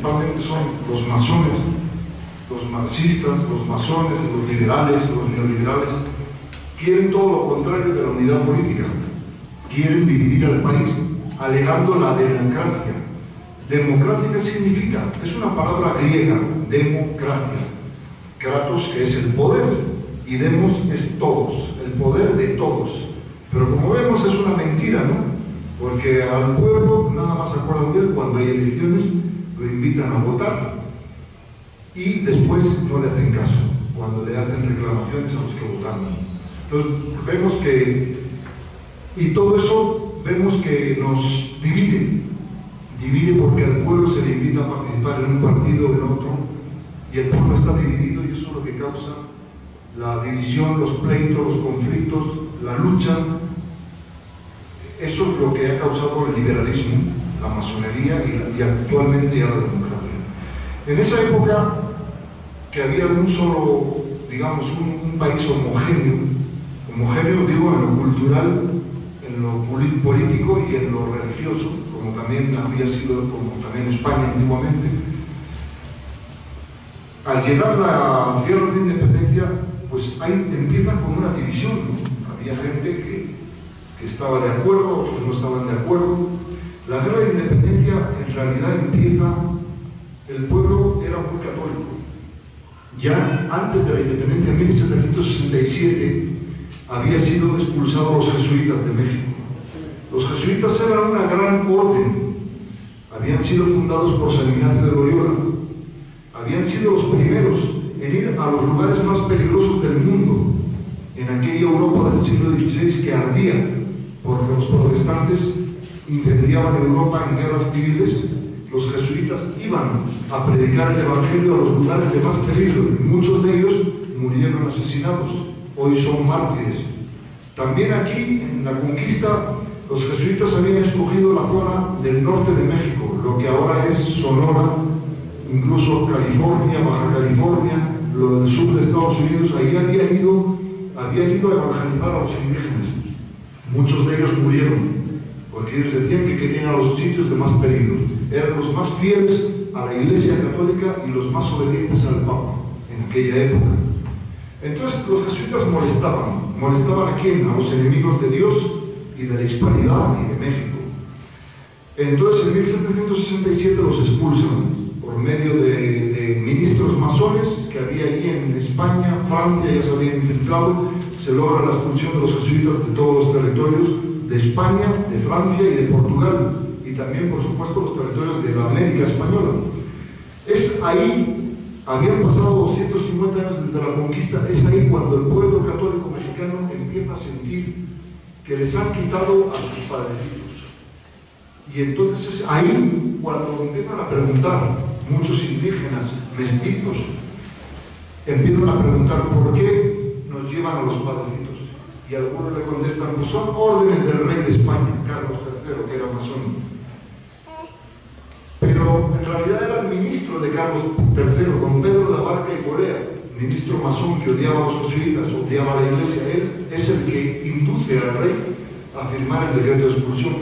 principalmente son los masones, los marxistas, los masones, los liberales, los neoliberales, quieren todo lo contrario de la unidad política. Quieren dividir al país, alegando la democracia. ¿Democracia qué significa? Es una palabra griega, democracia. Kratos, que es el poder, y demos es todos, el poder de todos. Pero como vemos es una mentira, ¿no? Porque al pueblo nada más se acuerdan de él cuando hay elecciones, lo invitan a votar y después no le hacen caso, cuando le hacen reclamaciones a los que votaron. Entonces vemos que, y todo eso vemos que nos divide porque al pueblo se le invita a participar en un partido o en otro, y el pueblo está dividido, y eso es lo que causa la división, los pleitos, los conflictos, la lucha. Eso es lo que ha causado el liberalismo, la masonería y actualmente ya la democracia. En esa época, que había un solo, digamos, un país homogéneo digo, en lo cultural, en lo político y en lo religioso, como también había sido, como también España antiguamente. Al llegar las guerras de independencia, pues ahí empiezan con una división, ¿no? Había gente que estaba de acuerdo, otros no estaban de acuerdo. La guerra de independencia en realidad empieza, el pueblo era muy católico. Ya antes de la independencia, en 1767, había sido expulsados los jesuitas de México. Los jesuitas eran una gran orden, habían sido fundados por San Ignacio de Loyola, habían sido los primeros en ir a los lugares más peligrosos del mundo, en aquella Europa del siglo XVI que ardía, porque los protestantes incendiaban Europa en guerras civiles. Los jesuitas iban a predicar el Evangelio a los lugares de más peligro, y muchos de ellos murieron asesinados, hoy son mártires. También aquí, en la conquista, los jesuitas habían escogido la zona del norte de México, lo que ahora es Sonora, incluso California, Baja California, lo del sur de Estados Unidos. Ahí habían ido a evangelizar a los indígenas. Muchos de ellos murieron, porque ellos decían que querían a los sitios de más peligro. Eran los más fieles a la Iglesia Católica y los más obedientes al Papa en aquella época. Entonces los jesuitas molestaban ¿a quién? A los enemigos de Dios y de la hispanidad y de México. Entonces en 1767 los expulsan por medio de ministros masones que había allí en España, Francia ya se habían infiltrado. Se logra la expulsión de los jesuitas de todos los territorios de España, de Francia y de Portugal, y también por supuesto los territorios de la América Española. Es ahí, habían pasado 250 años desde la conquista, es ahí cuando el pueblo católico mexicano empieza a sentir que les han quitado a sus padrecitos. Y entonces es ahí cuando empiezan a preguntar, muchos indígenas, mestizos, empiezan a preguntar por qué nos llevan a los padrecitos. Y algunos le contestan, pues son órdenes del rey de España, Carlos III, que era masón. Pero en realidad era el ministro de Carlos III, don Pedro de Abarca y Corea, ministro masón que odiaba a los jesuitas, odiaba a la iglesia. Él es el que induce al rey a firmar el decreto de expulsión.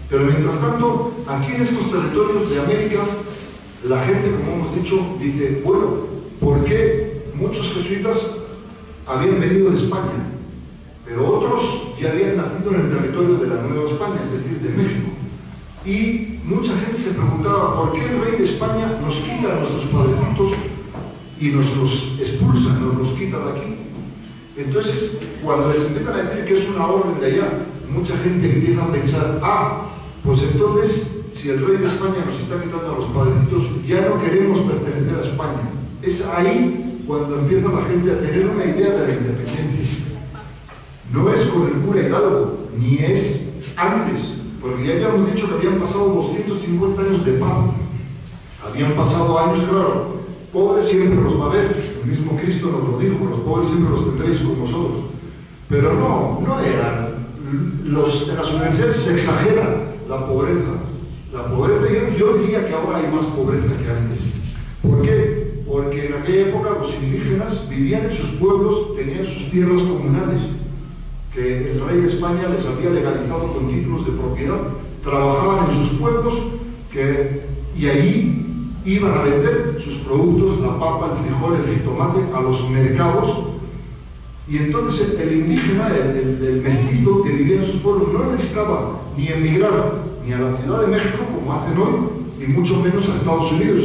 Pero mientras tanto, aquí en estos territorios de América, la gente, como hemos dicho, dice, bueno, ¿por qué muchos jesuitas habían venido de España? Pero otros ya habían nacido en el territorio de la Nueva España, es decir, de México. Y mucha gente se preguntaba, ¿por qué el rey de España nos quita a nuestros padrecitos y nos los expulsa, nos los quita de aquí? Entonces, cuando les empiezan a decir que es una orden de allá, mucha gente empieza a pensar, pues entonces, si el rey de España nos está quitando a los padrecitos, ya no queremos pertenecer a España. Es ahí cuando empieza la gente a tener una idea de la independencia. No es con el cura Hidalgo, ni es antes, porque ya habíamos dicho que habían pasado 250 años de paz. Habían pasado años, claro, pobres siempre los va a haber, el mismo Cristo nos lo dijo, los pobres siempre los tendréis con vosotros. Pero no eran, en las universidades se exagera la pobreza. La pobreza, yo diría que ahora hay más pobreza que antes. ¿Por qué? Porque en aquella época los indígenas vivían en sus pueblos, tenían sus tierras comunales, que el rey de España les había legalizado con títulos de propiedad, trabajaban en sus pueblos y allí iban a vender sus productos, la papa, el frijol, el jitomate, a los mercados. Y entonces el indígena, el mestizo que vivía en sus pueblos, no necesitaba ni emigrar ni a la Ciudad de México, como hacen hoy, ni mucho menos a Estados Unidos,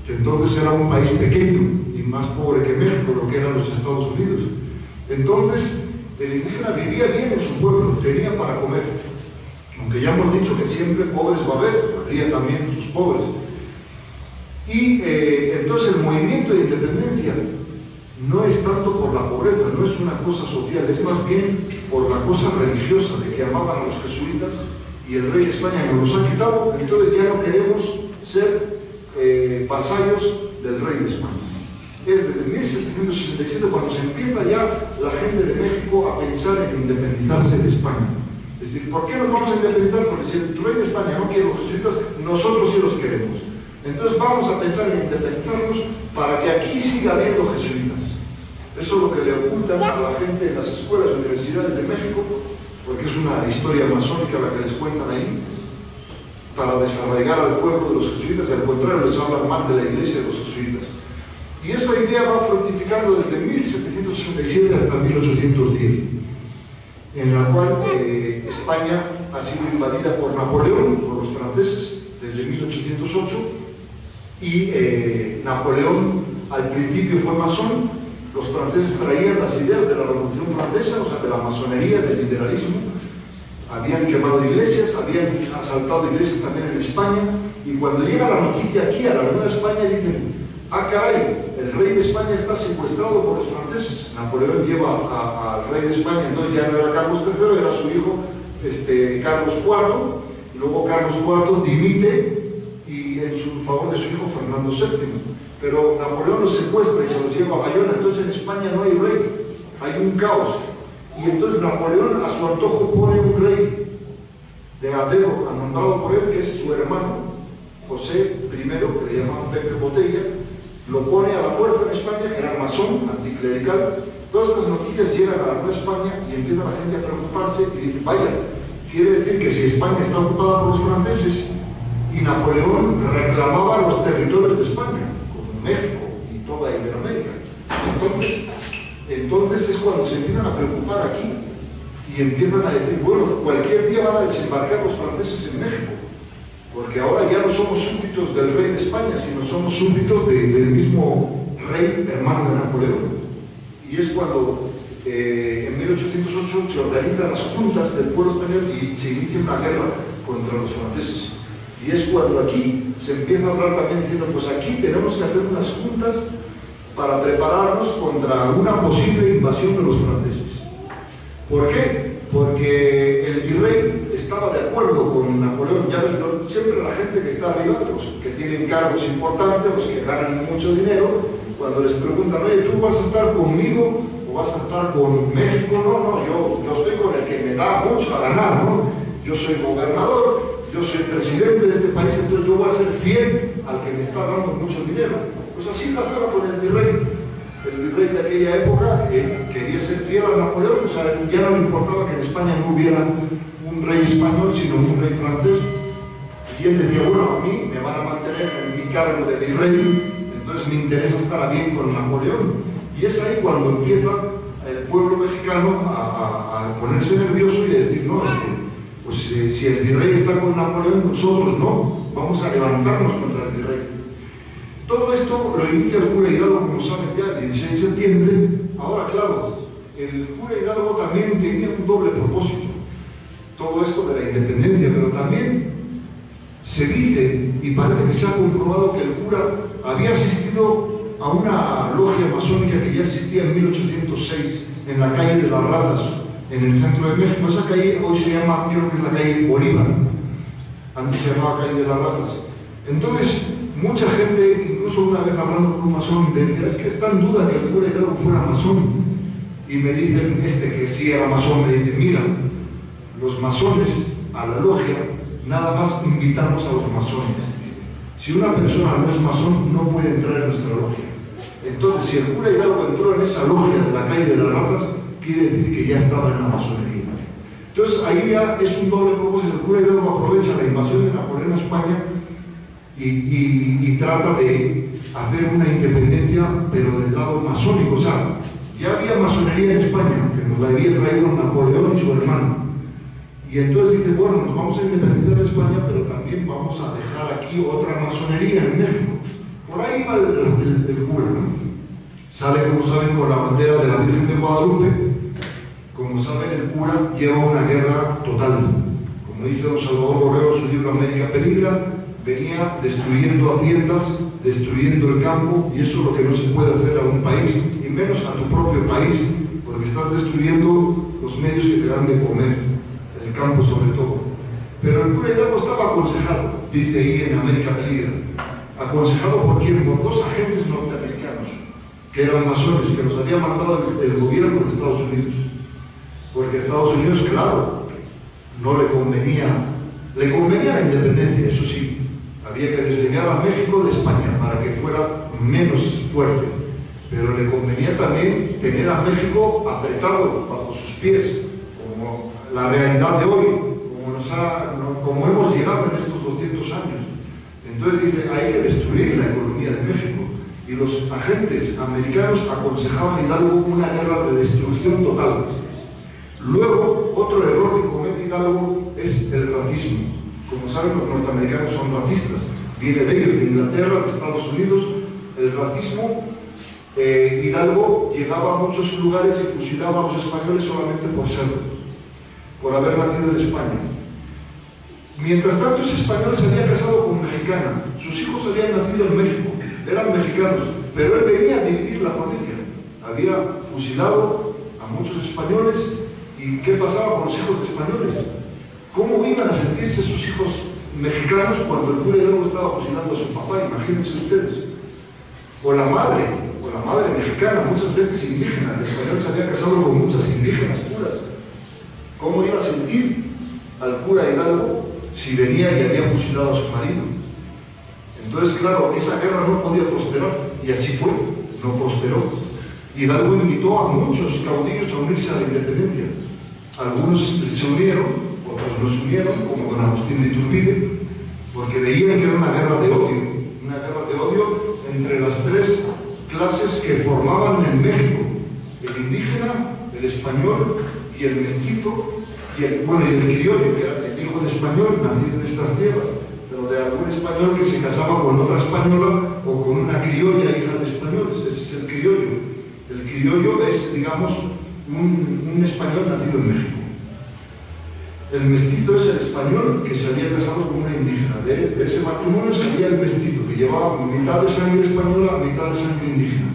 que entonces era un país pequeño y más pobre que México, lo que eran los Estados Unidos. Entonces, el indígena vivía bien en su pueblo, tenía para comer. Aunque ya hemos dicho que siempre pobres va a haber, habría también sus pobres. Y entonces el movimiento de independencia no es tanto por la pobreza, no es una cosa social, es más bien por la cosa religiosa de que amaban a los jesuitas y el rey de España nos los ha quitado, entonces ya no queremos ser vasallos del rey de España. Es desde 1767 cuando se empieza ya la gente de México a pensar en independizarse de España. Es decir, ¿por qué nos vamos a independizar? Porque si el rey de España no quiere los jesuitas, nosotros sí los queremos. Entonces vamos a pensar en independizarnos para que aquí siga habiendo jesuitas. Eso es lo que le ocultan a la gente en las escuelas y universidades de México, porque es una historia masónica la que les cuentan ahí, para desarraigar al pueblo de los jesuitas, y al contrario les hablan mal de la iglesia de los jesuitas. Y esa idea va fructificando desde 1767 hasta 1810, en la cual España ha sido invadida por Napoleón, por los franceses, desde 1808, y Napoleón al principio fue masón. Los franceses traían las ideas de la Revolución Francesa, o sea, de la masonería, del liberalismo. Habían quemado iglesias, habían asaltado iglesias también en España, y cuando llega la noticia aquí a la Nueva España dicen: ah, caray, el rey de España está secuestrado por los franceses. Napoleón lleva al rey de España, entonces ya no era Carlos III, era su hijo Carlos IV, y luego Carlos IV dimite y en favor de su hijo Fernando VII. Pero Napoleón los secuestra y se los lleva a Bayona, entonces en España no hay rey, hay un caos. Y entonces Napoleón a su antojo pone un rey de a dedo, nombrado por él, que es su hermano, José I, que le llamaban Pepe Botella, lo pone a la fuerza en España, que era masón, anticlerical. Todas estas noticias llegan a la Nueva España y empieza la gente a preocuparse y dice: vaya, quiere decir que si España está ocupada por los franceses, y Napoleón reclamaba los territorios de España, como México y toda Iberoamérica. Entonces es cuando se empiezan a preocupar aquí y empiezan a decir: bueno, cualquier día van a desembarcar los franceses en México, porque ahora ya no somos súbditos del rey de España, sino somos súbditos del mismo rey, hermano de Napoleón. Y es cuando en 1808 se organizan las juntas del pueblo español y se inicia una guerra contra los franceses. Y es cuando aquí se empieza a hablar también diciendo: pues aquí tenemos que hacer unas juntas para prepararnos contra una posible invasión de los franceses. ¿Por qué? Porque el virrey estaba de acuerdo con Napoleón. Ya ven, siempre la gente que está arriba, los que tienen cargos importantes, los que ganan mucho dinero, cuando les preguntan: oye, ¿tú vas a estar conmigo o vas a estar con México? No, yo estoy con el que me da mucho a ganar, ¿no? Yo soy gobernador, yo soy presidente de este país, entonces yo voy a ser fiel al que me está dando mucho dinero. Pues así pasaba con el virrey. El virrey de aquella época quería ser fiel a Napoleón, o sea, ya no le importaba que en España no hubiera un rey español, sino un rey francés. Y él decía: bueno, a mí me van a mantener en mi cargo de virrey, entonces me interesa estar bien con Napoleón. Y es ahí cuando empieza el pueblo mexicano a ponerse nervioso y a decir: no, pues si el virrey está con Napoleón, nosotros no, vamos a levantarnos contra el virrey. Todo esto lo inicia el cura Hidalgo, como saben ya, el 16 de septiembre. Ahora, claro, el cura Hidalgo también tenía un doble propósito. Todo esto de la independencia, pero también se dice, y parece que se ha comprobado, que el cura había asistido a una logia masónica que ya existía en 1806, en la calle de las Ratas, en el centro de México. Esa calle hoy se llama, creo que es la calle Bolívar, antes se llamaba calle de las Ratas. Entonces, mucha gente, incluso una vez hablando con un masón, me decía: es que está en duda que el cura Hidalgo fuera masón. Y me dicen, que sí era masón, me dice: mira, los masones a la logia nada más invitamos a los masones. Si una persona no es masón, no puede entrar en nuestra logia. Entonces, si el cura Hidalgo entró en esa logia de la calle de las Ratas, quiere decir que ya estaba en la masonería. Entonces, ahí ya es un doble propósito. El cura Hidalgo aprovecha la invasión de Napoleón a España y trata de hacer una independencia, pero del lado masónico. O sea, ya había masonería en España, que nos la había traído Napoleón y su hermano. Y entonces dice, bueno, nos vamos a independizar de España, pero también vamos a dejar aquí otra masonería en México. Por ahí va el cura, ¿no? Sale, como saben, con la bandera de la Virgen de Guadalupe. Como saben, el cura lleva una guerra total. Como dice don Salvador Borrego en su libro América Peligra, venía destruyendo haciendas, destruyendo el campo, y eso es lo que no se puede hacer a un país, y menos a tu propio país, porque estás destruyendo los medios que te dan de comer, el campo sobre todo. Pero el cura Hidalgo estaba aconsejado, dice ahí en América Peligra, aconsejado por quién, por dos agentes norteamericanos, que eran masones, que nos había mandado el gobierno de Estados Unidos. Porque a Estados Unidos, claro, no le convenía la independencia, eso sí, había que desligar a México de España para que fuera menos fuerte, pero le convenía también tener a México apretado bajo sus pies, como la realidad de hoy, como hemos llegado en estos 200 años. Entonces dice, hay que destruir la economía de México, y los agentes americanos aconsejaban a Hidalgo una guerra de destrucción total. Luego, otro error que comete Hidalgo es el racismo. Como saben, los norteamericanos son racistas. Viene de ellos, de Inglaterra, de Estados Unidos. El racismo, Hidalgo llegaba a muchos lugares y fusilaba a los españoles solamente por serlo, por haber nacido en España. Mientras tanto, ese español se había casado con mexicana. Sus hijos habían nacido en México, eran mexicanos, pero él venía a dividir la familia. Había fusilado a muchos españoles. ¿Y qué pasaba con los hijos de españoles? ¿Cómo iban a sentirse sus hijos mexicanos cuando el cura Hidalgo estaba fusilando a su papá? Imagínense ustedes. O la madre mexicana, muchas veces indígena. El español se había casado con muchas indígenas puras. ¿Cómo iba a sentir al cura Hidalgo si venía y había fusilado a su marido? Entonces, claro, esa guerra no podía prosperar. Y así fue, no prosperó. Hidalgo invitó a muchos caudillos a unirse a la independencia. Algunos se unieron, otros no se unieron, como don Agustín de Iturbide, porque veían que era una guerra de odio entre las tres clases que formaban en México: el indígena, el español y el mestizo, y el criollo, que era el hijo de español nacido en estas tierras, pero de algún español que se casaba con otra española o con una criolla hija de españoles. Ese es el criollo. El criollo es, digamos, un español nacido en México. El mestizo es el español que se había casado con una indígena. De ese matrimonio salía el mestizo, que llevaba mitad de sangre española, mitad de sangre indígena.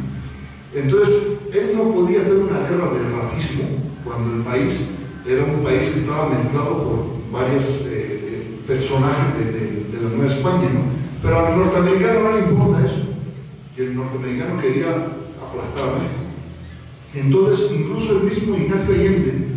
Entonces, él no podía hacer una guerra de racismo cuando el país era un país que estaba mezclado por varios personajes de la Nueva España, ¿no? Pero al norteamericano no le importa eso. Y el norteamericano quería aplastar a México. Entonces, incluso el mismo Ignacio Allende,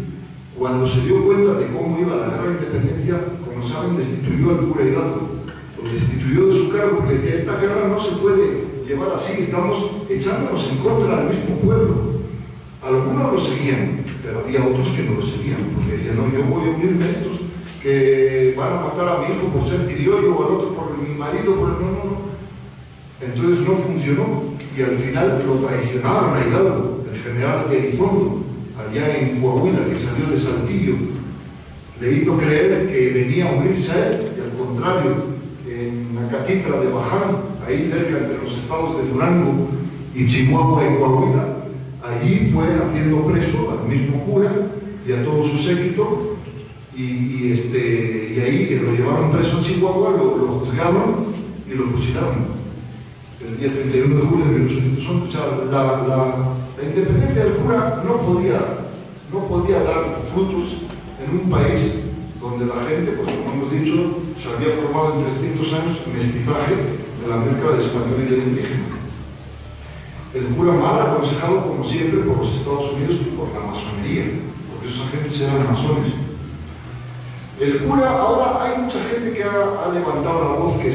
cuando se dio cuenta de cómo iba la guerra de independencia, como saben, destituyó al cura Hidalgo. Lo destituyó de su cargo porque decía, esta guerra no se puede llevar así, estamos echándonos en contra del mismo pueblo. Algunos lo seguían, pero había otros que no lo seguían, porque decían, no, yo voy a unirme a estos que van a matar a mi hijo por ser criollo, o al otro por mi marido, por el no. Entonces no funcionó, y al final lo traicionaron a Hidalgo. El general Elizondo, allá en Coahuila, que salió de Saltillo, le hizo creer que venía a unirse a él, y al contrario, en la Catitra de Baján, ahí cerca entre los estados de Durango y Chihuahua y Coahuila, allí fue haciendo preso al mismo cura y a todo su séquito, y ahí lo llevaron preso a Chihuahua, lo juzgaron y lo fusilaron el día 31 de julio de 1811. O sea, la independencia del cura no podía dar frutos en un país donde la gente, pues como hemos dicho, se había formado en 300 años mestizaje de la mezcla de español y del indígena. El cura mal aconsejado, como siempre, por los Estados Unidos y por la masonería, porque esos agentes eran masones. El cura, ahora hay mucha gente que ha levantado la voz que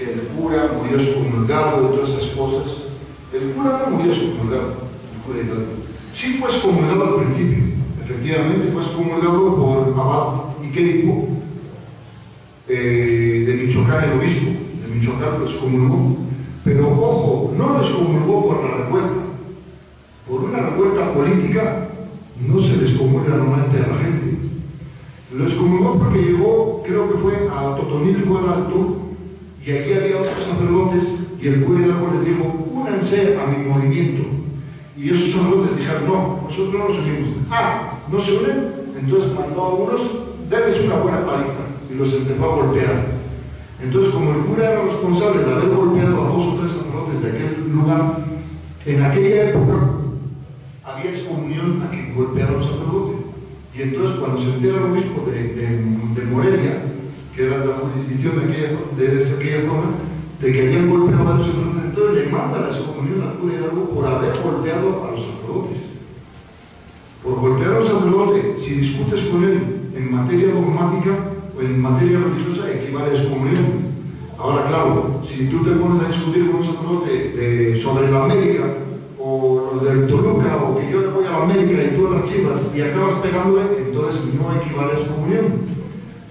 el cura murió excomulgado y todas esas cosas. El cura no murió excomulgado, el cura Hidalgo. Sí fue excomulgado al principio, efectivamente fue excomulgado por Abad Iquérico, de Michoacán, el obispo. Michoacán, los excomulgó. Pero ojo, no los excomulgó por la revuelta. Por una revuelta política no se les excomulga normalmente a la gente. Lo excomulgó porque llegó, creo que fue a Totonilco el Alto, y allí había otros sacerdotes, y el cura Hidalgo les dijo, únanse a mi movimiento. Y esos sacerdotes dijeron, no, nosotros no nos unimos. Ah, ¿no se unen? Entonces mandó a unos, denles una buena paliza, y los empezó a golpear. Entonces, como el cura era responsable de haber golpeado a 2 o 3 sacerdotes de aquel lugar, en aquella época había excomunión a quien golpeara a un sacerdote. Y entonces, cuando se entera el obispo de Morelia, que era la jurisdicción de aquella zona, de que habían golpeado a varios sacerdotes, entonces le manda la excomunión al cura Hidalgo por haber golpeado a los sacerdotes. Por golpear a un sacerdote, si discutes con él en materia dogmática o en materia religiosa, equivale a excomunión. Ahora, claro, si tú te pones a discutir con un sacerdote sobre la América, o lo del Toluca, o que yo le voy a la América y tú a las Chivas, y acabas pegándole, entonces no equivale a excomunión.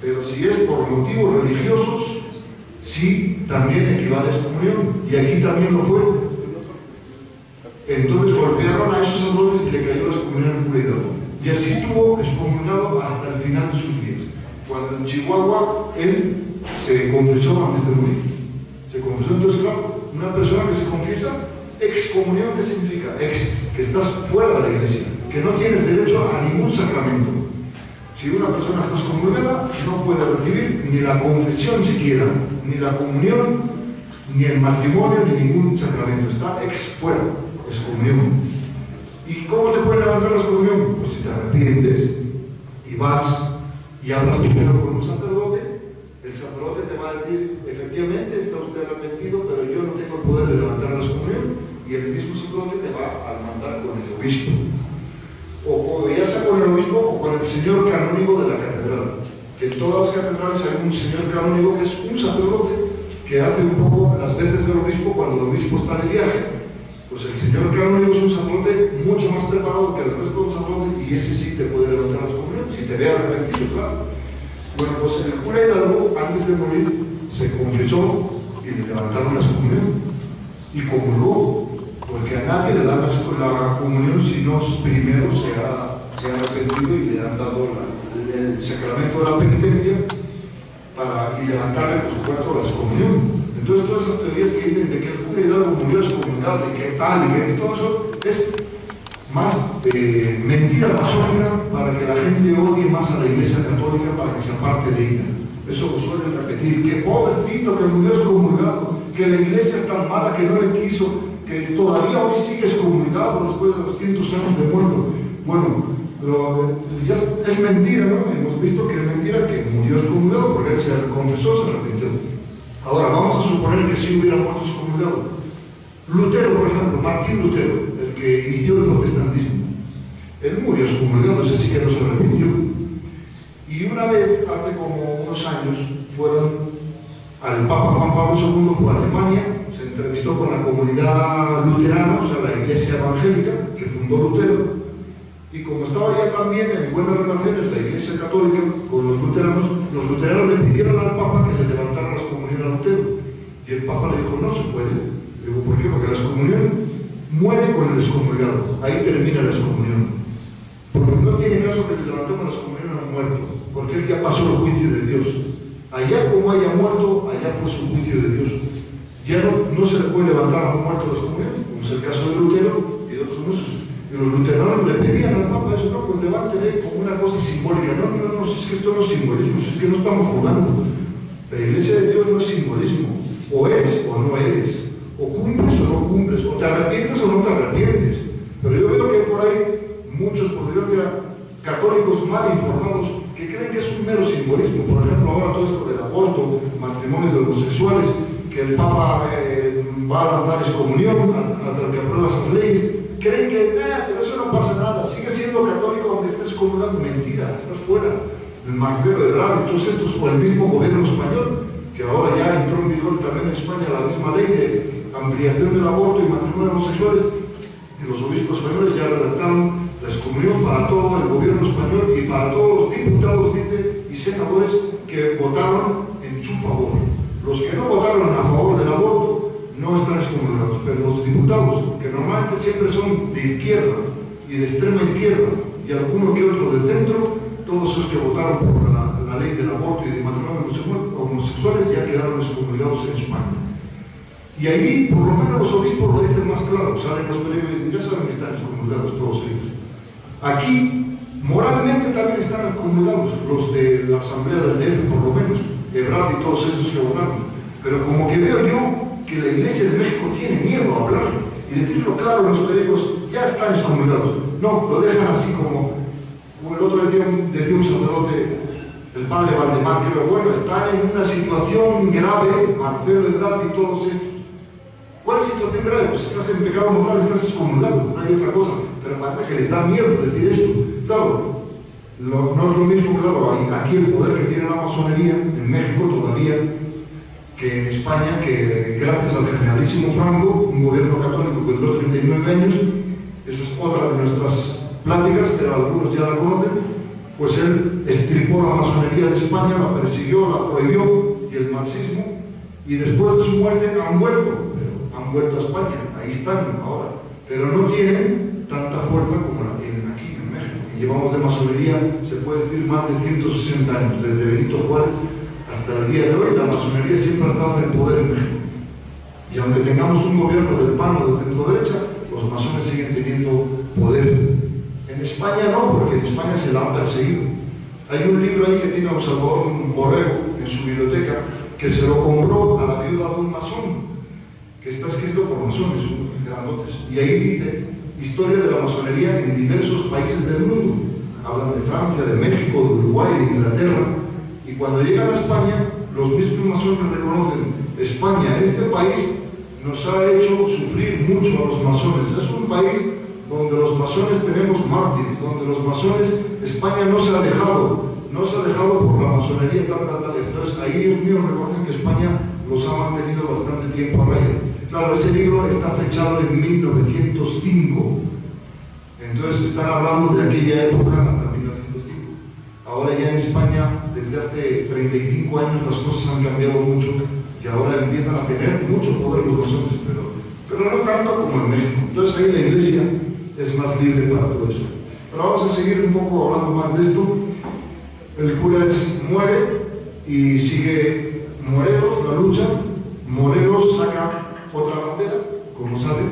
Pero si es por motivos religiosos, sí, también equivale a excomunión. Y aquí también lo fue. Entonces golpearon a esos sacerdotes y le cayó la excomunión al cura Hidalgo. Y así estuvo excomulgado hasta el final de sus días. Cuando en Chihuahua él se confesó antes de morir. Se confesó. Entonces, claro, una persona que se confiesa, excomunión, ¿qué significa? Que estás fuera de la iglesia, que no tienes derecho a ningún sacramento. Si una persona está excomulgada, no puede recibir ni la confesión siquiera, ni la comunión, ni el matrimonio, ni ningún sacramento. Está fuera, excomunión. ¿Y cómo te puede levantar la excomunión? Pues si te arrepientes y vas y hablas primero con un sacerdote, el sacerdote te va a decir, efectivamente está usted arrepentido, pero yo no tengo el poder de levantar la excomunión, y el mismo sacerdote te va a mandar con el obispo. O ya sea con el obispo o con el señor canónigo de la catedral. Que en todas las catedrales hay un señor canónigo que es un sacerdote que hace un poco las veces del obispo cuando el obispo está de viaje. Pues el señor canónigo es un sacerdote mucho más preparado que el resto de los sacerdotes, y ese sí te puede levantar la excomunión, si te ve arrepentido, claro. Bueno, pues el cura Hidalgo, antes de morir, se confesó y le levantaron la excomunión. Y comulgó, porque a nadie le dan la comunión si no primero se ha arrepentido y le han dado el sacramento de la penitencia y levantarle, por supuesto, la excomunión. Entonces, todas esas teorías que dicen de que el cura Hidalgo murió excomulgado, de que tal y que todo eso, es más mentira masónica para que la gente odie más a la Iglesia Católica, para que se aparte de ella. Eso lo suelen repetir, que pobrecito que murió excomulgado, que la Iglesia es tan mala que no le quiso, que todavía hoy sigue excomulgado después de 200 años de muerto. Bueno, ya es mentira, ¿no? Hemos visto que es mentira que murió excomulgado porque él se confesó, se arrepintió. Ahora, vamos a suponer que sí hubiera muerto excomulgado. Lutero, por ejemplo, Martín Lutero, el que inició el protestantismo, él murió excomulgado, ese sí que no se arrepintió. Y una vez, hace como unos años, fueron al Papa Juan Pablo II, fue a Alemania, se entrevistó con la comunidad luterana, o sea, la iglesia evangélica que fundó Lutero, y como estaba ya también en buenas relaciones la iglesia católica con los luteranos le pidieron al Papa que le levantara la excomunión a Lutero, y el Papa le dijo, no se puede. Le digo, ¿por qué? Porque la excomunión muere con el excomulgado, ahí termina la excomunión. Porque no tiene caso que le levantemos la excomunión a un muerto, porque él ya pasó el juicio de Dios. Allá como haya muerto, allá fue su juicio de Dios. Ya no se le puede levantar a un muerto la excomunión, como es el caso de Lutero y de otros muchos. Y los luteranos le pedían al Papa eso, no, pues levántele como una cosa simbólica. No, si es que esto no es simbolismo, si es que no estamos jugando. La iglesia de Dios no es simbolismo. O eres o no eres. O cumples o no cumples. O te arrepientes o no te arrepientes. Pero yo veo que por ahí muchos, por desgracia, católicos mal informados, que creen que es un mero simbolismo. Por ejemplo, ahora todo esto del aborto, matrimonio de homosexuales, que el Papa va a lanzar excomunión hasta que aprueba esas leyes. Creen que pero eso no pasa nada, sigue siendo católico aunque estés excomulgado. Mentira, estás fuera. El Marcelo Ebrard y todos estos, o el mismo gobierno español, que ahora ya entró en vigor también en España la misma ley de ampliación del aborto y matrimonio de homosexuales, y los obispos españoles ya redactaron la excomunión para todo el gobierno español y para todos los diputados, dice, y senadores que votaron en su favor. Los que no votaron a favor no están excomulgados, pero los diputados, que normalmente siempre son de izquierda y de extrema izquierda, y alguno que otro de centro, todos esos que votaron por la ley del aborto y de matrimonio homosexuales ya quedaron excomulgados en España. Y ahí, por lo menos, los obispos lo dicen más claro, salen los periódicos y ya saben que están excomulgados todos ellos. Aquí, moralmente también están excomulgados los de la Asamblea del DF, por lo menos, Ebrard y todos estos que votaron. Pero como que veo yo que la Iglesia de México tiene miedo a hablar y decirlo claro en los periódicos, ya están excomulgados. No, lo dejan así como el otro decía un sacerdote, el padre Valdemar, que bueno, están en una situación grave, Marcelo Ebrard y todos estos. ¿Cuál situación grave? Pues estás en pecado mortal, estás excomulgado, no hay otra cosa. Pero parece que les da miedo decir esto. Claro, no es lo mismo, claro, aquí el poder que tiene la masonería, en México todavía, que en España, que gracias al generalísimo Franco, un gobierno católico que duró 39 años, esa es otra de nuestras pláticas, que algunos ya la conocen, pues él extirpó la masonería de España, la persiguió, la prohibió, y el marxismo, y después de su muerte han vuelto a España, ahí están ahora, pero no tienen tanta fuerza como la tienen aquí en México. Y llevamos de masonería, se puede decir, más de 160 años, desde Benito Juárez hasta el día de hoy. La masonería siempre ha estado en el poder en México. Y aunque tengamos un gobierno del PAN o de centro-derecha, los masones siguen teniendo poder. En España no, porque en España se la han perseguido. Hay un libro ahí que tiene a Salvador Borrego en su biblioteca, que se lo compró a la viuda de un masón, que está escrito por masones, grandotes. Y ahí dice, historia de la masonería en diversos países del mundo. Hablan de Francia, de México, de Uruguay, de Inglaterra. Y cuando llegan a España, los mismos masones reconocen, España, este país nos ha hecho sufrir mucho a los masones. Es un país donde los masones tenemos mártires, donde los masones, España no se ha dejado por la masonería tal. Entonces ahí ellos mismos reconocen que España los ha mantenido bastante tiempo a raya. Claro, ese libro está fechado en 1905. Entonces están hablando de aquella época hasta 1905. Ahora ya en España, desde hace 35 años, las cosas han cambiado mucho y ahora empiezan a tener mucho poder los masones, pero no tanto como en México. Entonces ahí la Iglesia es más libre para todo eso. Pero vamos a seguir un poco hablando más de esto. El cura muere y sigue Morelos, la lucha. Morelos saca otra bandera, como saben.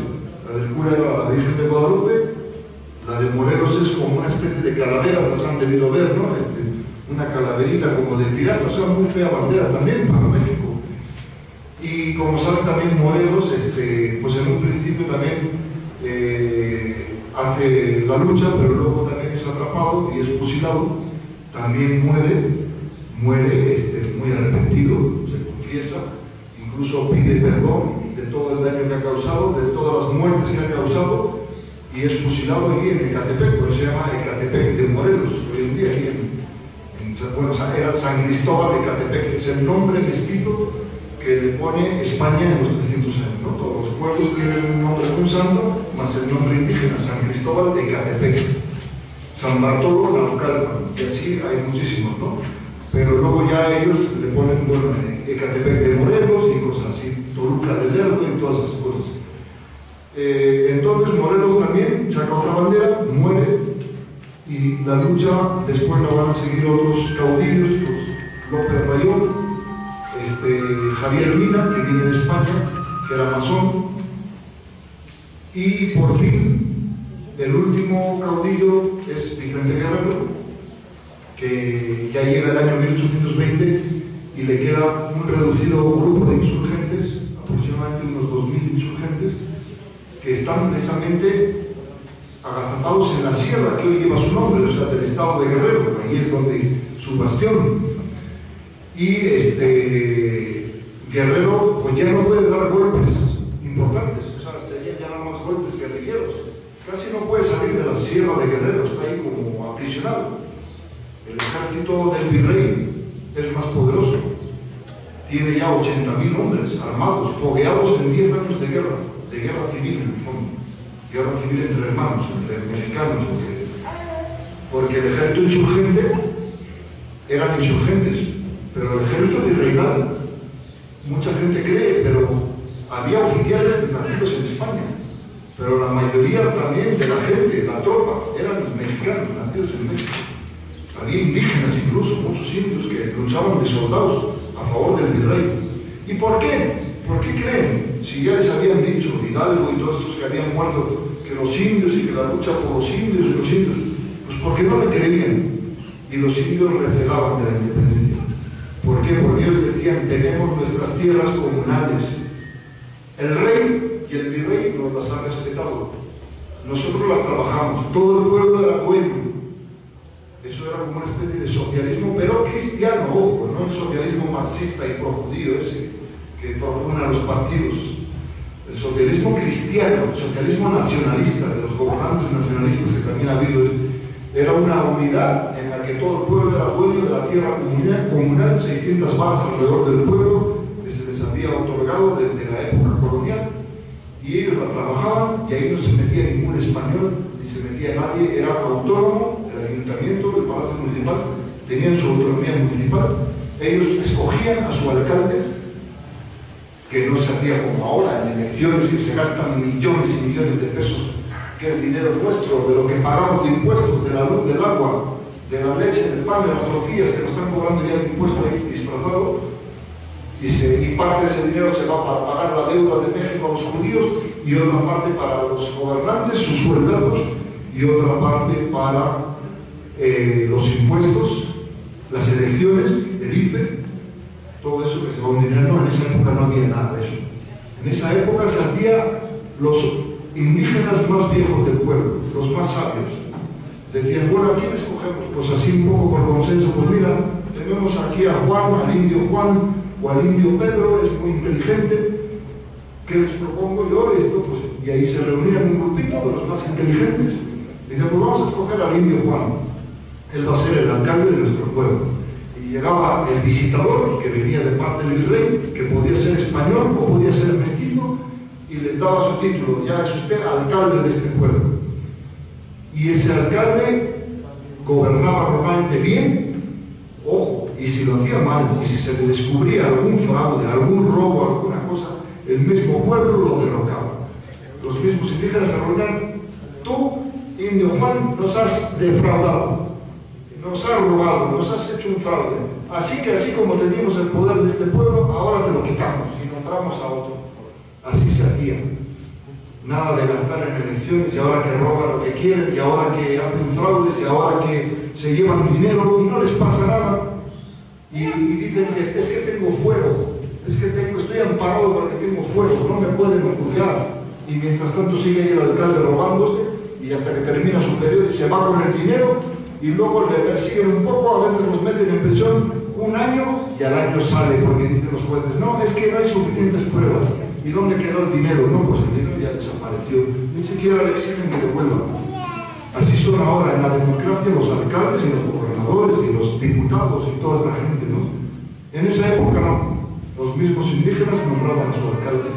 La del cura era la Virgen de Guadalupe. La de Morelos es como una especie de calavera, las han debido ver, ¿no? Una calaverita como de pirata, o sea, muy fea bandera también para México. Y como saben también Morelos, pues en un principio también hace la lucha, pero luego también es atrapado y es fusilado. También muere muy arrepentido, se confiesa, incluso pide perdón de todo el daño que ha causado, de todas las muertes que ha causado, y es fusilado aquí en Ecatepec, por eso se llama Ecatepec de Morelos, hoy en día aquí era San Cristóbal de Ecatepec, es el nombre mestizo que le pone España en los 300 años, ¿no? Todos los pueblos tienen un nombre de un santo, más el nombre indígena, San Cristóbal de Ecatepec, San Bartolo, Naucalpan, y así hay muchísimos, ¿no? Pero luego ya ellos le ponen, bueno, Ecatepec de Morelos y cosas así, Toluca del Lerdo y todas esas cosas. Entonces Morelos también saca otra bandera, muere, y la lucha después la van a seguir otros caudillos, pues López Rayón, Javier Mina, que viene de España, que era masón, y por fin el último caudillo es Vicente Guerrero, que ya llega el año 1820 y le queda un reducido grupo de insurgentes, aproximadamente unos 2000 insurgentes, que están precisamente agazapados en la sierra que hoy lleva su nombre, o sea, del estado de Guerrero, ahí es donde su bastión. Y Guerrero pues ya no puede dar golpes importantes, o sea, serían ya no más golpes guerrilleros. Casi no puede salir de la sierra de Guerrero, está ahí como aprisionado. El ejército del virrey es más poderoso, tiene ya 80.000 hombres armados, fogueados en 10 años de guerra civil en el fondo, guerra civil entre hermanos, entre mexicanos, porque el ejército insurgente eran insurgentes, pero el ejército virreinal, mucha gente cree, pero había oficiales nacidos en España, pero la mayoría también de la gente, la tropa, eran mexicanos nacidos en México. Había indígenas, incluso muchos indios que luchaban de soldados a favor del virrey. ¿Y por qué? ¿Por qué creen? Si ya les habían dicho, Hidalgo y todos estos que habían muerto, que los indios y que la lucha por los indios y los indios, pues porque no le creían. Y los indios recelaban de la independencia. ¿Por qué? Porque ellos decían, tenemos nuestras tierras comunales. El rey y el virrey nos las han respetado. Nosotros las trabajamos. Todo el pueblo era dueño. Eso era como una especie de socialismo, pero cristiano, ojo, no el socialismo marxista y pro-judío ese que proponen los partidos. El socialismo cristiano, el socialismo nacionalista, de los gobernantes nacionalistas que también ha habido, era una unidad en la que todo el pueblo era dueño de la tierra comunal, 600 varas alrededor del pueblo que se les había otorgado desde la época colonial, y ellos la trabajaban, y ahí no se metía ningún español, ni se metía nadie, era autónomo. El ayuntamiento, el palacio municipal, tenían su autonomía municipal. Ellos escogían a su alcalde, que no se hacía como ahora en elecciones que se gastan millones y millones de pesos, que es dinero nuestro, de lo que pagamos de impuestos, de la luz, del agua, de la leche, del pan, de las tortillas, que nos están cobrando ya el impuesto ahí disfrazado, y parte de ese dinero se va para pagar la deuda de México a los judíos, y otra parte para los gobernantes, sus sueldazos, y otra parte para los impuestos, las elecciones, el IFE, todo eso que se va a un dinero. No, en esa época no había nada de eso. En esa época se hacía los indígenas más viejos del pueblo, los más sabios. Decían, bueno, ¿a quién escogemos? Pues así un poco por consenso, pues mira, tenemos aquí a Juan, al indio Juan o al indio Pedro, es muy inteligente. ¿Qué les propongo yo? Esto, pues, y ahí se reunían un grupito de los más inteligentes. Dicen, pues vamos a escoger al indio Juan. Él va a ser el alcalde de nuestro pueblo. Y llegaba el visitador, que venía de parte del virrey, que podía ser español o podía ser mestizo, y les daba su título, ya es usted alcalde de este pueblo. Y ese alcalde gobernaba normalmente bien, ojo, y si lo hacía mal, y si se le descubría algún fraude, algún robo, alguna cosa, el mismo pueblo lo derrocaba. Los mismos indígenas se reunían, tú, indio Juan, nos has defraudado. Nos has robado, nos has hecho un fraude. Así que así como teníamos el poder de este pueblo, ahora te lo quitamos y nombramos a otro. Así se hacía. Nada de gastar en elecciones, y ahora que roban lo que quieren, y ahora que hacen fraudes, y ahora que se llevan dinero y no les pasa nada. Y dicen que es que tengo fuero, es que estoy amparado porque tengo fuero, no me pueden juzgar. Y mientras tanto sigue el alcalde robándose, y hasta que termina su periodo y se va con el dinero. Y luego le persiguen un poco, a veces los meten en prisión un año y al año sale, porque dicen los jueces, no, es que no hay suficientes pruebas. ¿Y dónde quedó el dinero? No, pues el dinero ya desapareció. Ni siquiera le exigen que devuelvan. Así son ahora en la democracia los alcaldes y los gobernadores y los diputados y toda esta gente, ¿no? En esa época no. Los mismos indígenas nombraban a su alcalde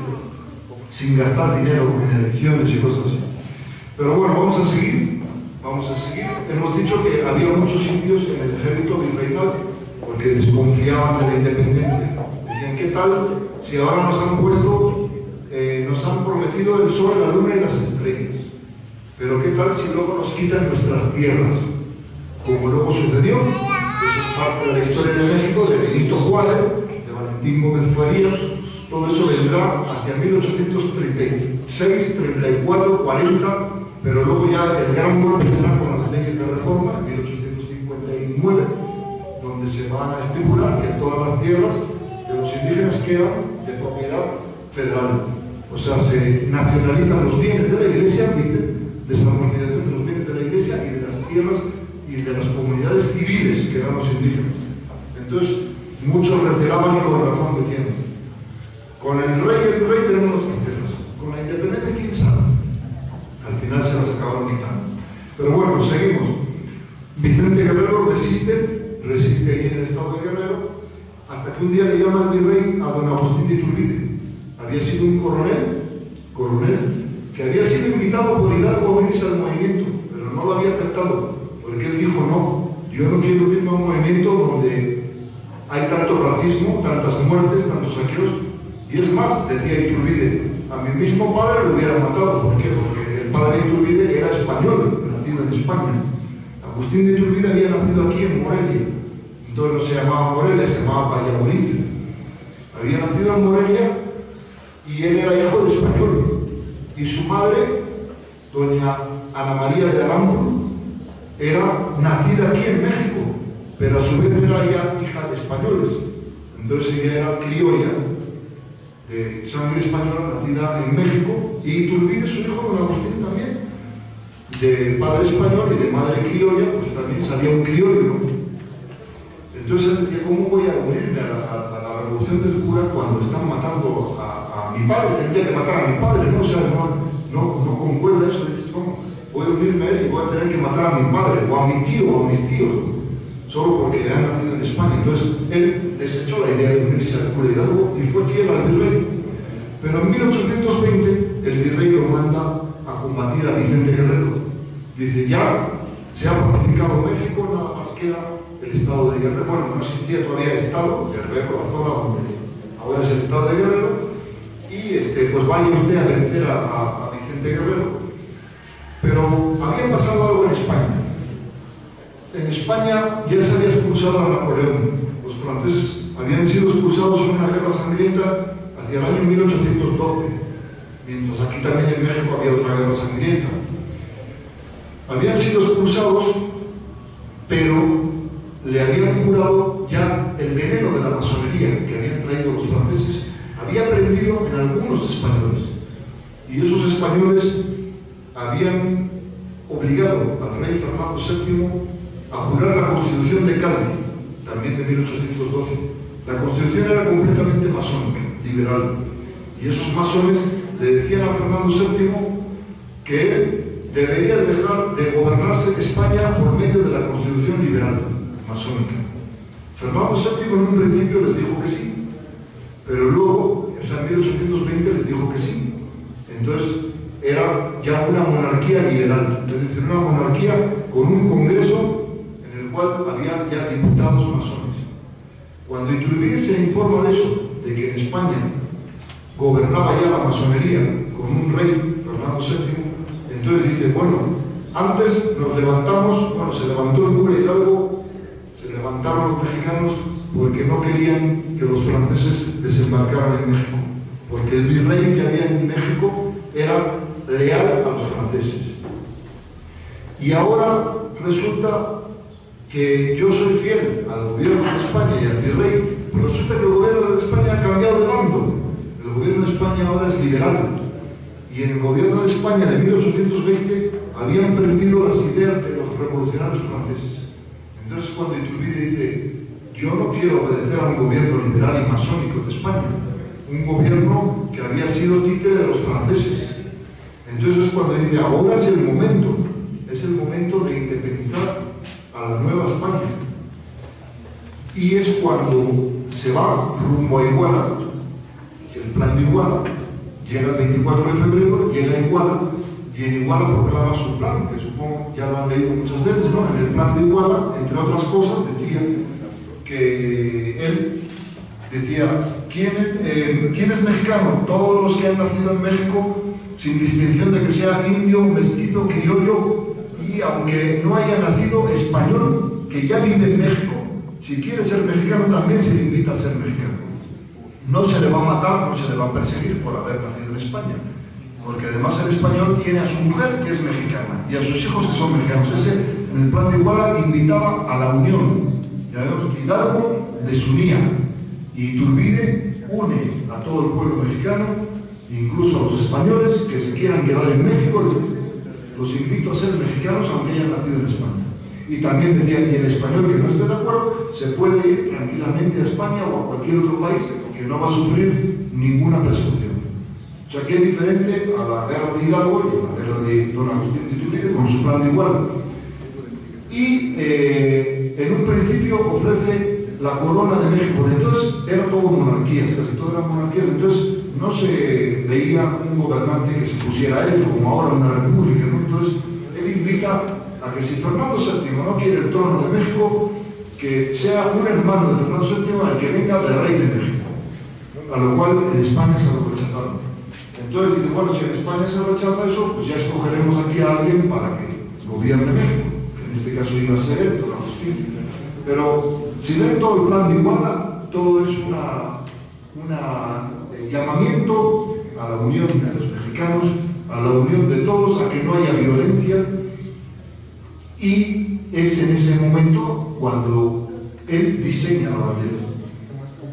sin gastar dinero en elecciones y cosas así. Pero bueno, vamos a seguir. Hemos dicho que había muchos indios en el ejército virreinal porque desconfiaban de la independencia. Decían, ¿qué tal si ahora nos han puesto, nos han prometido el sol, la luna y las estrellas? Pero ¿qué tal si luego nos quitan nuestras tierras? Como luego sucedió. Eso es parte de la historia de México, de Benito Juárez, de Valentín Gómez Farías. Todo eso vendrá hacia 1836, 34, 40. Pero luego ya el gran golpe será con las leyes de reforma, en 1859, donde se van a estipular que todas las tierras de los indígenas quedan de propiedad federal. O sea, se nacionalizan los bienes de la iglesia, desamortización de los bienes de la iglesia y de las tierras y de las comunidades civiles que eran los indígenas. Entonces, muchos recelaban y con razón diciendo, con el rey tenemos nuestras tierras, con la independencia, ¿quién sabe? Al final se las acabaron quitando. Pero bueno, seguimos. Vicente Guerrero resiste ahí en el estado de Guerrero, hasta que un día le llama el virrey a don Agustín de Iturbide. Había sido un coronel, que había sido invitado por Hidalgo a unirse al movimiento, pero no lo había aceptado, porque él dijo, no, yo no quiero unirme a un movimiento donde hay tanto racismo, tantas muertes, tantos saqueos, Y es más, decía Iturbide, a mi mismo padre lo hubiera matado. ¿Por qué? Porque el padre de Iturbide era español, nacido en España. Agustín de Iturbide había nacido aquí en Morelia. Entonces no se llamaba Morelia, se llamaba Valladolid. Había nacido en Morelia y él era hijo de español. Y su madre, doña Ana María de Aramburu, era nacida aquí en México, pero a su vez era ya hija de españoles. Entonces ella era criolla, de sangre española, nacida en México, y Iturbide, su hijo, don Agustín, también, de padre español y de madre criolla, pues también salía un criollo, ¿no? Entonces él decía, ¿cómo voy a unirme a la revolución del cura cuando están matando a mi padre? Tendría que matar a mi padre, ¿no? O sea, no concuerda eso. Dices, ¿cómo voy a unirme a él y voy a tener que matar a mi padre, o a mi tío, o a mis tíos, solo porque han nacido en España? Entonces él desechó la idea de unirse al cura Hidalgo y fue fiel al virrey. Pero en 1820 el virrey lo manda a combatir a Vicente Guerrero. Dice, ya se ha pacificado México, nada más queda el estado de Guerrero. Bueno, no existía todavía estado, Guerrero, la zona donde ahora es el estado de Guerrero, y pues vaya usted a vencer a Vicente Guerrero. Pero había pasado algo en España. En España ya se había expulsado a Napoleón. Los franceses habían sido expulsados en una guerra sangrienta hacia el año 1812, mientras aquí también en México había otra guerra sangrienta. Habían sido expulsados, pero le habían curado ya el veneno de la masonería que habían traído los franceses. Había prendido en algunos españoles, y esos españoles habían obligado al rey Fernando VII a jurar la Constitución de Cádiz, también de 1812. La Constitución era completamente masónica, liberal, y esos masones le decían a Fernando VII que él debería dejar de gobernarse España por medio de la Constitución liberal, masónica. Fernando VII en un principio les dijo que sí, pero luego, o sea, en 1820 les dijo que sí. Entonces, era ya una monarquía liberal, es decir, una monarquía con un congreso en el cual había ya diputados masones. Cuando Iturbide se informa de eso, de que en España gobernaba ya la masonería con un rey, Fernando VII, entonces dice, bueno, antes nos levantamos, bueno, se levantó el cura Hidalgo, se levantaron los mexicanos porque no querían que los franceses desembarcaran en México, porque el virrey que había en México era leal a los franceses. Y ahora resulta que yo soy fiel al gobierno de España y al virrey, pero resulta que el gobierno de España ha cambiado de bando. El gobierno de España ahora es liberal. Y en el gobierno de España de 1820 habían perdido las ideas de los revolucionarios franceses. Entonces cuando Iturbide dice, yo no quiero obedecer a un gobierno liberal y masónico de España, un gobierno que había sido títere de los franceses. Entonces es cuando dice, ahora es el momento de independizar a la nueva España. Y es cuando se va rumbo a Iguala, el plan de Iguala, llega el 24 de febrero, llega a Iguala, y en Iguala proclama su plan, que supongo ya lo han leído muchas veces, ¿no? En el plan de Iguala, entre otras cosas, decía que él decía, ¿quién es mexicano? Todos los que han nacido en México, sin distinción de que sea indio, mestizo, criollo, y aunque no haya nacido español, que ya vive en México, si quiere ser mexicano también se le invita a ser mexicano. No se le va a matar, no se le va a perseguir por haber nacido en España, porque además el español tiene a su mujer que es mexicana y a sus hijos que son mexicanos. Ese, en el plan de Iguala, invitaba a la unión. Ya vemos que Hidalgo les unía y Iturbide une a todo el pueblo mexicano, incluso a los españoles que se quieran quedar en México. Los invito a ser mexicanos aunque hayan nacido en España. Y también decía que el español que no esté de acuerdo se puede ir tranquilamente a España o a cualquier otro país que no va a sufrir ninguna persecución. O sea que es diferente a la guerra de Hidalgo y a la guerra de don Agustín de Iturbide con su plan de Iguala. Y en un principio ofrece la corona de México. Entonces era todo monarquías, casi todas eran monarquías. Entonces no se veía un gobernante que se pusiera a él como ahora una república, ¿no? Entonces él invita a que si Fernando VII no quiere el trono de México, que sea un hermano de Fernando VII el que venga de rey de México. a lo cual en España se lo rechazaron. Entonces dice, bueno, si en España se rechaza eso, pues ya escogeremos aquí a alguien para que gobierne México, que en este caso iba a ser él, don Agustín. Pero si ven todo el plan de Iguala, todo es un llamamiento a la unión de los mexicanos, a la unión de todos, a que no haya violencia, y es en ese momento cuando él diseña la bandera.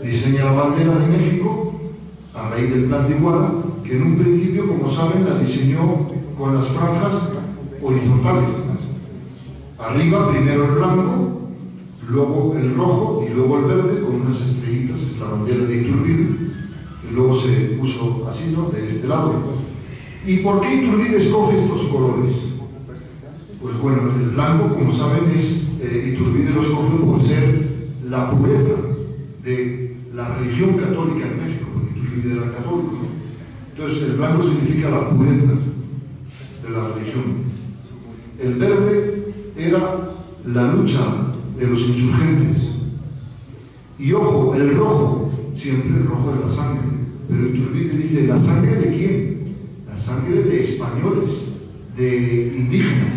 Diseña la bandera de México a raíz del plan de Iguala, que en un principio, como saben, la diseñó con las franjas horizontales. Arriba primero el blanco, luego el rojo y luego el verde con unas estrellitas, es la bandera de Iturbide, y luego se puso así, ¿no?, de este lado. ¿Y por qué Iturbide escoge estos colores? Pues bueno, el blanco, como saben, Iturbide lo escoge por ser la pureza de la religión católica en México, porque Iturbide era católico, ¿no? Entonces el blanco significa la pureza de la religión. El verde era la lucha de los insurgentes. Y ojo, el rojo, siempre el rojo de la sangre. Pero Iturbide dice, ¿la sangre de quién? La sangre de españoles, de indígenas,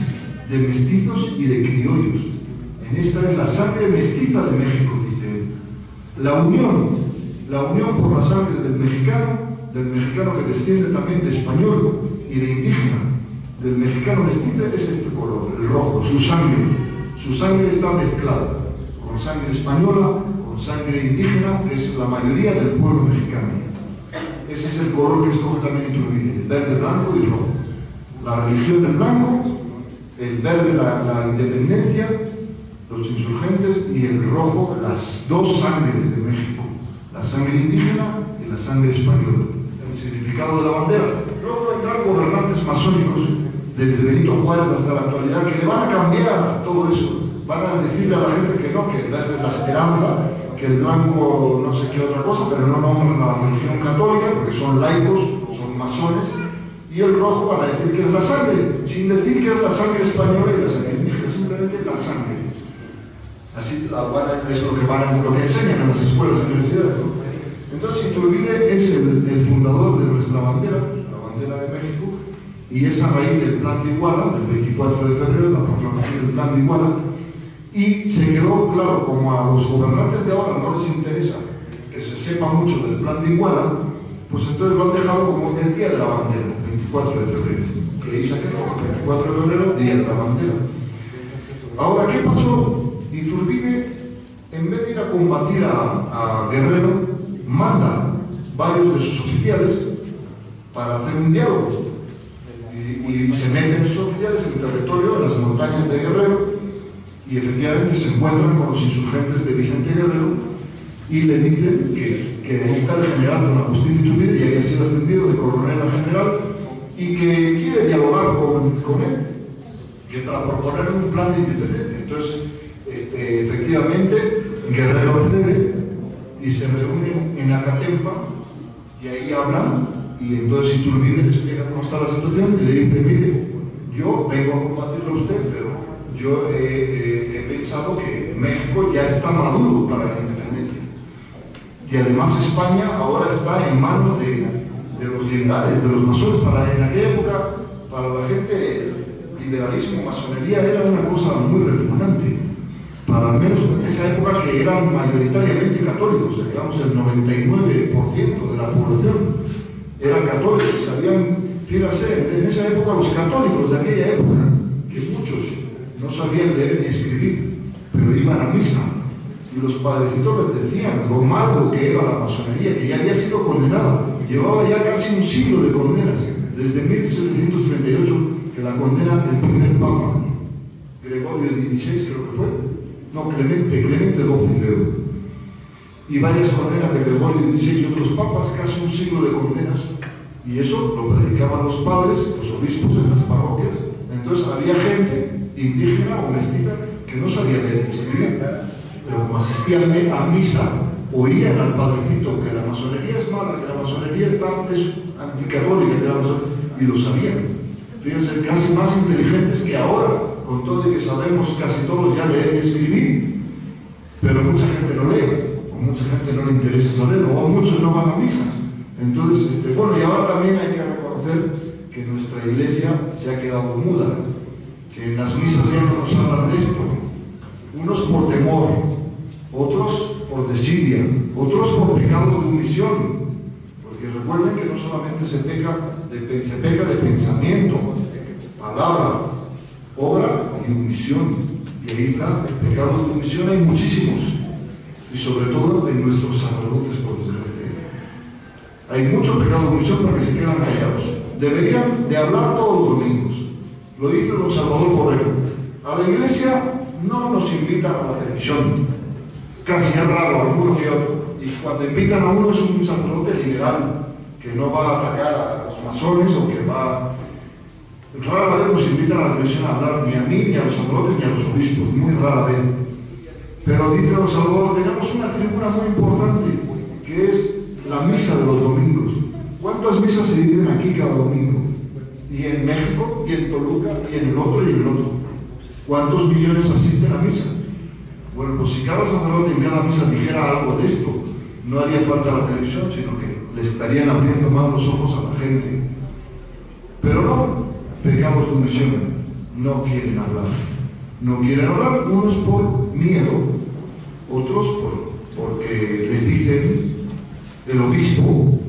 de mestizos y de criollos. En esta es la sangre mestiza de México, dice él. La unión por la sangre del mexicano que desciende también de español y de indígena, del mexicano mestizo, es este color, el rojo, su sangre está mezclada con sangre española, con sangre indígena, que es la mayoría del pueblo mexicano. Ese es el color que escoge también Iturbide, verde, blanco y rojo. La religión del blanco, el verde la independencia, los insurgentes, y el rojo las dos sangres de México, la sangre indígena y la sangre española. El significado de la bandera. Luego vendrán gobernantes masónicos desde Benito Juárez hasta la actualidad que le van a cambiar todo eso. Van a decirle a la gente que no, que el verde es la esperanza, que el blanco no sé qué otra cosa, pero no nombran a la religión católica porque son laicos, son masones, y el rojo van a decir que es la sangre, sin decir que es la sangre española y la sangre indígena, simplemente la sangre. Así es lo que enseñan en las escuelas y universidades, ¿no? Entonces Iturbide es el fundador de nuestra bandera, la bandera de México, y es a raíz del plan de Iguala, del 24 de febrero, la proclamación del plan de Iguala, y se quedó claro, como a los gobernantes de ahora no les interesa que se sepa mucho del plan de Iguala, pues entonces lo han dejado como el día de la bandera, 24 de febrero, que ahí se quedó, 24 de febrero, día de la bandera. Ahora, ¿qué pasó? Iturbide, en vez de ir a combatir a Guerrero, manda varios de sus oficiales para hacer un diálogo y se meten sus oficiales en el territorio, en las montañas de Guerrero, y efectivamente se encuentran con los insurgentes de Vicente Guerrero y le dicen que ahí está el general don Agustín Iturbide, y había sido ascendido de coronel a general, y que quiere dialogar con él, que para proponer un plan de independencia. Entonces, efectivamente, Guerrero accede y se reúnen en Acatempa y ahí hablan, y entonces Iturbide le explica cómo está la situación y le dice, mire, yo vengo a combatirlo a usted, pero yo he pensado que México ya está maduro para la independencia. Y además España ahora está en manos de los liberales, de los masones. En aquella época, para la gente, liberalismo, masonería era una cosa muy repugnante. Para al menos en esa época, que eran mayoritariamente católicos, digamos el 99% de la población eran católicos, y sabían, fíjense, en esa época los católicos de aquella época, que muchos no sabían leer ni escribir, pero iban a misa, y los padrecitos les decían lo malo que era la masonería, que ya había sido condenada, llevaba ya casi un siglo de condenas, desde 1738 que la condena el primer papa, Gregorio XVI creo que fue, no, Clemente XII creo, y varias condenas de Gregorio XVI y otros papas, casi un siglo de condenas, y eso lo predicaban los padres, los obispos en las parroquias. Entonces había gente indígena o mestiza que no sabía leer ni escribir, pero como asistían a misa, oían al padrecito que la masonería es mala, que la masonería es anticatólica, y lo sabían. Fíjense, casi más inteligentes que ahora, con todo de que sabemos casi todos ya leer y escribir, pero mucha gente no lee. a mucha gente no le interesa saberlo, o a muchos no van a misa. Entonces, bueno, y ahora también hay que reconocer que nuestra iglesia se ha quedado muda, que en las misas ya no nos hablan de esto, unos por temor, otros por desidia, otros por pecado de omisión, porque recuerden que no solamente se peca de pensamiento, palabra, obra y omisión, y ahí está, el pecado de omisión hay muchísimos, y sobre todo de nuestros sacerdotes, por desgracia. Hay mucho pecado de omisión porque se quedan callados. Deberían de hablar todos los domingos. Lo dice don Salvador Borrero. A la iglesia no nos invitan a la televisión. Casi es raro, alguno que otro. Y cuando invitan a uno es un sacerdote liberal, que no va a atacar a los masones o que va... Rara vez nos invitan a la televisión a hablar ni a mí, ni a los sacerdotes, ni a los obispos. Muy rara vez. Pero dice don Salvador, tenemos una tribuna muy importante, que es la misa de los domingos. ¿Cuántas misas se dicen aquí cada domingo? Y en México, y en Toluca, y en el otro, y en el otro. ¿Cuántos millones asisten a misa? Bueno, pues si cada sacerdote en cada misa dijera algo de esto, no haría falta la televisión, sino que les estarían abriendo más los ojos a la gente. Pero no, pecados de omisión, no quieren hablar. No quieren hablar, unos por miedo, otros porque les dicen el obispo,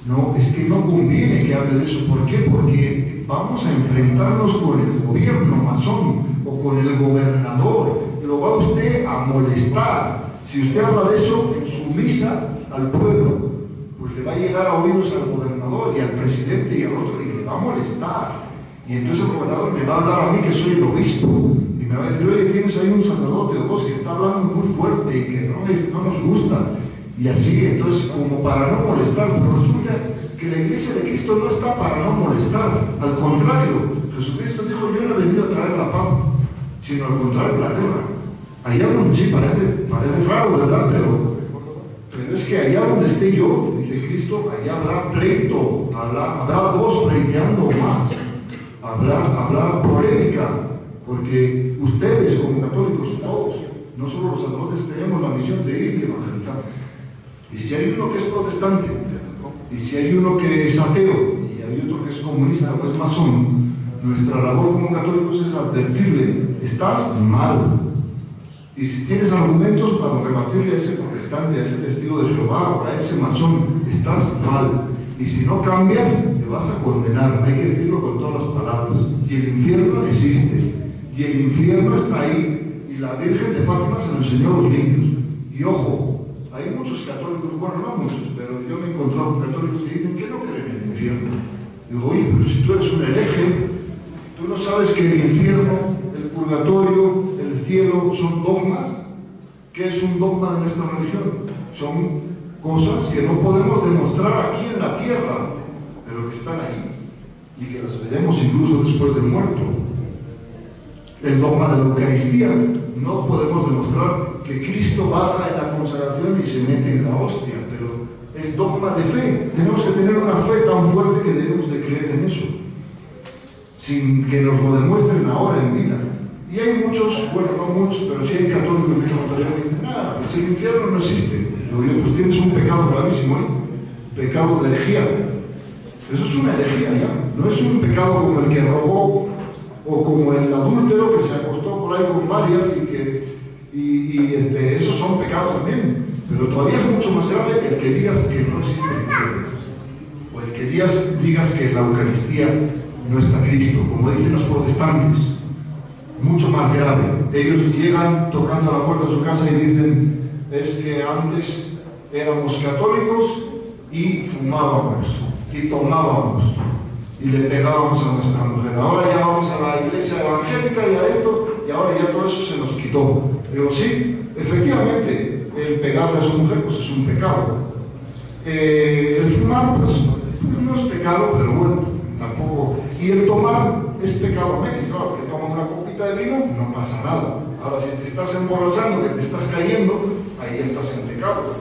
no, es que no conviene que hable de eso. ¿Por qué? Porque vamos a enfrentarnos con el gobierno masón o con el gobernador. Lo va usted a molestar. Si usted habla de eso en su misa al pueblo, pues le va a llegar a oídos al gobernador y al presidente y al otro y le va a molestar. Y entonces el gobernador me va a hablar a mí que soy el obispo y me va a decir, oye, tienes ahí un sacerdote o dos que está hablando muy fuerte y que no nos gusta. Y así, entonces, como para no molestar, pero resulta que la iglesia de Cristo no está para no molestar. Al contrario, Jesucristo dijo, yo no he venido a traer la paz, sino al contrario, la guerra. Allá donde sí parece raro, ¿verdad? Pero es que allá donde esté yo, dice Cristo, allá habrá pleito, habrá dos pleiteando más, habrá polémica, porque ustedes como católicos todos, no solo los sacerdotes, tenemos la misión de ir y evangelizar. Y si hay uno que es protestante, y si hay uno que es ateo, y hay otro que es comunista o es masón, nuestra labor como católicos es advertirle, estás mal. Y si tienes argumentos para rebatirle a ese protestante, a ese testigo de Jehová o a ese masón, estás mal. Y si no cambias, te vas a condenar. Hay que decirlo con todas las palabras. Y el infierno existe. Y el infierno está ahí. Y la Virgen de Fátima se lo enseñó los niños. Y ojo, hay muchos católicos, bueno, no muchos, pero yo me he encontrado con católicos que dicen que no creen en el infierno. Digo, oye, pero si tú eres un hereje, tú no sabes que el infierno, el purgatorio, el cielo son dogmas. ¿Qué es un dogma de nuestra religión? Son cosas que no podemos demostrar aquí en la tierra, pero que están ahí y que las veremos incluso después del muerto. El dogma de la Eucaristía, no podemos demostrar que Cristo baja en la consagración y se mete en la hostia, pero es dogma de fe. Tenemos que tener una fe tan fuerte que debemos de creer en eso, sin que nos lo demuestren ahora en vida. Y hay muchos, bueno, no muchos, pero sí hay católicos que dicen, nada, pues el infierno no existe. Digo, pues tienes un pecado gravísimo, pecado de herejía. Eso es una herejía ya, no es un pecado como el que robó o como el adúltero que se acostó por ahí con varias esos son pecados también, pero todavía es mucho más grave el que digas que no existe el infierno, o el que digas que en la Eucaristía no está Cristo, como dicen los protestantes. Mucho más grave. Ellos llegan tocando a la puerta de su casa y dicen, es que antes éramos católicos y fumábamos y tomábamos y le pegábamos a nuestra mujer. Ahora ya vamos a la iglesia evangélica y a esto, y ahora ya todo eso se nos quitó. Digo, sí, efectivamente, el pegarle a su mujer pues es un pecado. El fumar pues no es pecado, pero bueno, tampoco. Y el tomar es pecado menos, claro, que tomas una copita de vino, no pasa nada. Ahora, si te estás emborrachando, que te estás cayendo, ahí ya estás en pecado.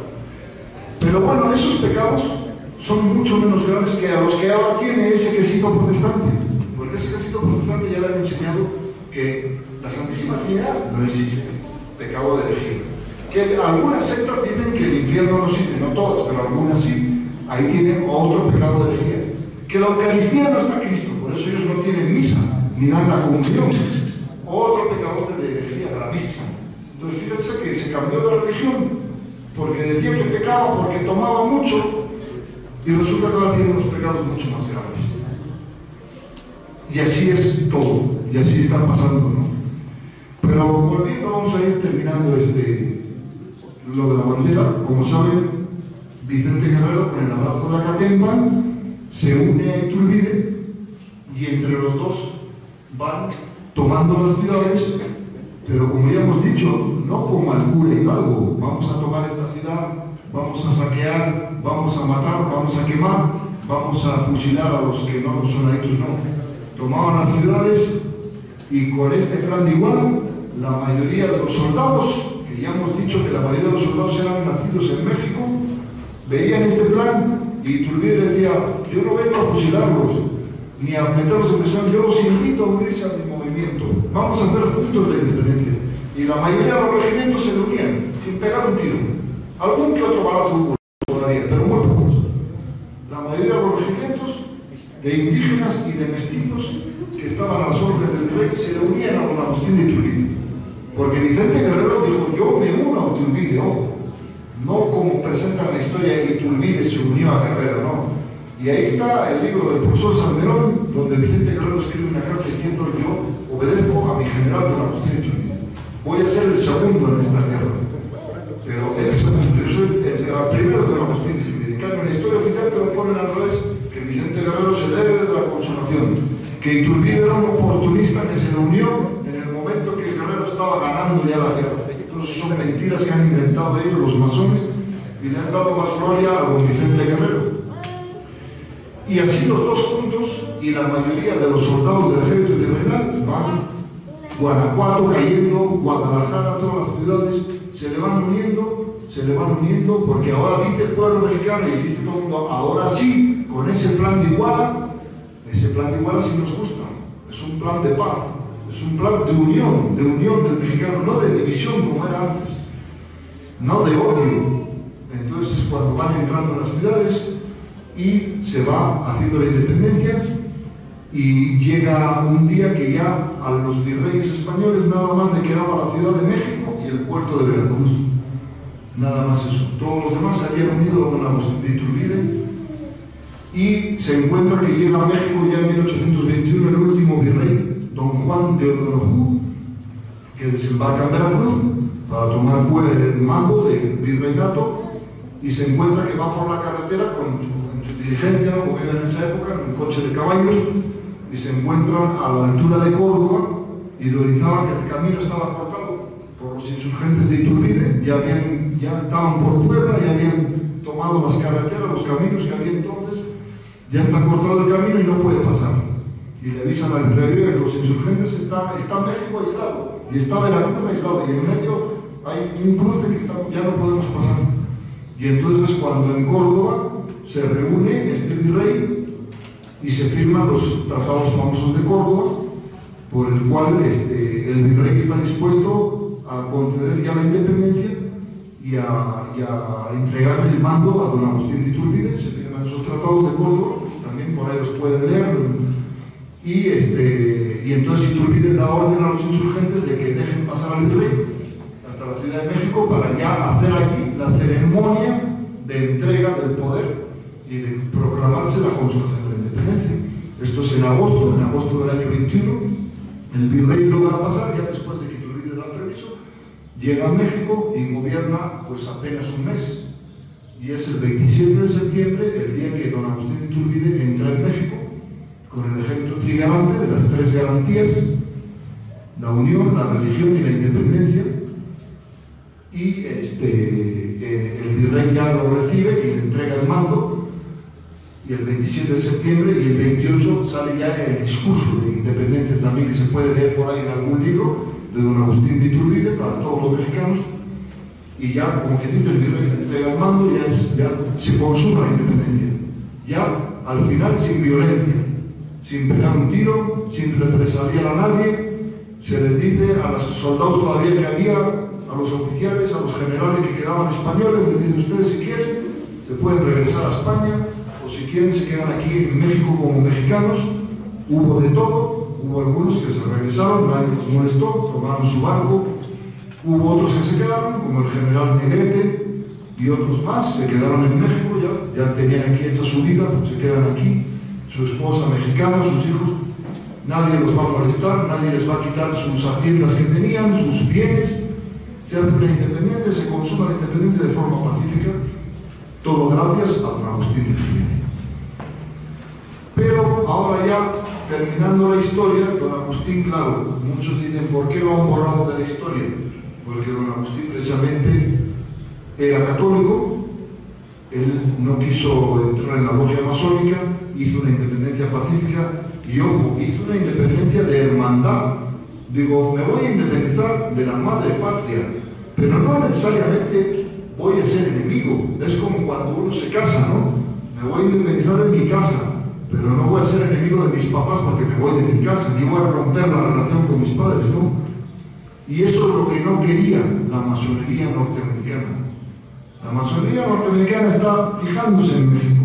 Pero bueno, esos pecados son mucho menos graves que a los que ahora tiene ese quesito protestante. Porque ese quesito protestante ya le han enseñado que la Santísima Trinidad no existe. Pecado de herejía. Que algunas sectas dicen que el infierno no existe, no todas, pero algunas sí. Ahí tienen otro pecado de herejía. Que la Eucaristía no está Cristo, por eso ellos no tienen misa, ni dan la comunión. Otro pecado de herejía gravísimo. Entonces fíjense que se cambió de religión, porque decía que pecaba porque tomaba mucho, y resulta que ahora tiene unos pecados mucho más graves. Y así es todo, y así está pasando, ¿no? Pero volviendo, vamos a ir terminando lo de la bandera. Como saben, Vicente Guerrero, con el abrazo de la Catempa, se une a Iturbide, y entre los dos van tomando las ciudades, pero como ya hemos dicho, no como al cura Hidalgo, vamos a tomar esta ciudad, vamos a saquear, vamos a matar, vamos a quemar, vamos a fusilar a los que no son adictos, no. Tomaban las ciudades, y con este plan de Iguala, la mayoría de los soldados, que ya hemos dicho que la mayoría de los soldados eran nacidos en México, veían este plan, y Iturbide decía: yo no vengo a fusilarlos, ni a meterlos en prisión, yo los invito a unirse a mi movimiento, vamos a hacer juntos la independencia. Y la mayoría de los regimientos se reunían, sin pegar un tiro. Algún que otro balazo hubo todavía, pero muy pocos. La mayoría de los regimientos de indígenas y de mestizos que estaban a las órdenes del rey se reunían a don Agustín de Iturbide. Porque Vicente Guerrero dijo: yo me uno a Iturbide, ojo. No como presentan la historia que Iturbide se unió a Guerrero, no. Y ahí está el libro del profesor Salmerón, donde Vicente Guerrero escribe una carta diciendo: yo obedezco a mi general don Agustín de Iturbide. Voy a ser el segundo en esta guerra. Pero el segundo, yo soy el primero de don Agustín de Iturbide. Claro, en la historia oficial te lo ponen al revés, que Vicente Guerrero es el héroe de la Consolación, que Iturbide era un oportunista que se reunió en el momento que Guerrero estaba ganando ya la guerra. Entonces son mentiras que han inventado ellos los masones, y le han dado más gloria a don Vicente Guerrero. Y así los dos juntos, y la mayoría de los soldados del ejército terrenal van Guanajuato cayendo, Guadalajara, todas las ciudades se le van uniendo, porque ahora dice el pueblo mexicano y dice todo el mundo: ahora sí, con ese plan de Iguala sí nos gusta, es un plan de paz, es un plan de unión del mexicano, no de división como era antes, no de odio. Entonces es cuando van entrando en las ciudades y se va haciendo la independencia, y llega un día que ya a los virreyes españoles nada más le quedaba la Ciudad de México y el puerto de Veracruz. Nada más eso. Todos los demás se habían unido a don Agustín de Iturbide, y se encuentra que llega a México ya en 1821 el último virrey, don Juan de O'Donoghue, que desembarca en Veracruz para tomar el mando del virreinato, y se encuentra que va por la carretera con su diligencia, como era en esa época, en un coche de caballos, y se encuentran a la altura de Córdoba, y teorizaban que el camino estaba cortado por los insurgentes de Iturbide, ya estaban por Puebla, ya habían tomado las carreteras, los caminos que había entonces, ya está cortado el camino y no puede pasar. Y le avisan al rey que los insurgentes está México aislado, y está Veracruz aislado, y en medio hay un cruce que ya no podemos pasar. Y entonces cuando en Córdoba se reúne este virrey y se firman los tratados famosos de Córdoba, por el cual el virrey está dispuesto a conceder ya la independencia y a entregar el mando a don Agustín de Iturbide. Se firman esos tratados de Córdoba, también por ahí los pueden leer, y entonces Iturbide da orden a los insurgentes de que dejen pasar al virrey hasta la Ciudad de México para ya hacer aquí la ceremonia de entrega del poder y de proclamarse la Constitución de la Independencia. Esto es en agosto del año 21, el virrey logra pasar, ya después de que Iturbide da permiso, llega a México y gobierna pues apenas un mes. Y es el 27 de septiembre, el día que don Agustín de Iturbide entra en México, con el ejército trigarante de las tres garantías: la unión, la religión y la independencia. Y el virrey ya lo recibe y le entrega el mando, y el 27 de septiembre y el 28 sale ya el discurso de independencia, también, que se puede leer por ahí en algún libro, de don Agustín de Iturbide para todos los mexicanos. Y ya, como que dice el virrey, le entrega el mando, ya se consuma la independencia, ya al final sin violencia, sin pegar un tiro, sin represaliar a nadie. Se les dice a los soldados todavía que había a los oficiales, a los generales que quedaban españoles, les dicen: ustedes si quieren se pueden regresar a España, o si quieren se quedan aquí en México como mexicanos. Hubo de todo, hubo algunos que se regresaron, nadie los molestó, tomaron su barco. Hubo otros que se quedaron, como el general Negrete y otros más, se quedaron en México, ya tenían aquí hecha su vida, se quedan aquí, su esposa mexicana, sus hijos. Nadie los va a molestar, nadie les va a quitar sus haciendas que tenían, sus bienes. Se hace una independencia, se consuma la independencia de forma pacífica, todo gracias a don Agustín de Jiménez. Pero ahora ya, terminando la historia, don Agustín, claro, muchos dicen: ¿por qué lo han borrado de la historia? Porque don Agustín precisamente era católico, él no quiso entrar en la logia masónica, hizo una independencia pacífica y, ojo, hizo una independencia de hermandad. Digo, me voy a independizar de la madre patria, pero no necesariamente voy a ser enemigo. Es como cuando uno se casa, ¿no? Me voy a independizar de mi casa, pero no voy a ser enemigo de mis papás porque me voy de mi casa, ni voy a romper la relación con mis padres, ¿no? Y eso es lo que no quería la masonería norteamericana. La masonería norteamericana está fijándose en México.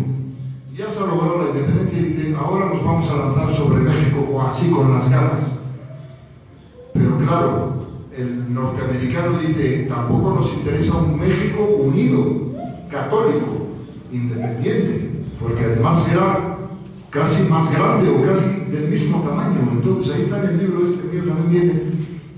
Ya se ha logrado la independencia y dicen: ahora nos vamos a lanzar sobre México, o así con las ganas. Pero claro, el norteamericano dice: tampoco nos interesa un México unido, católico, independiente, porque además será casi más grande o casi del mismo tamaño. Entonces ahí está en el libro este mío, también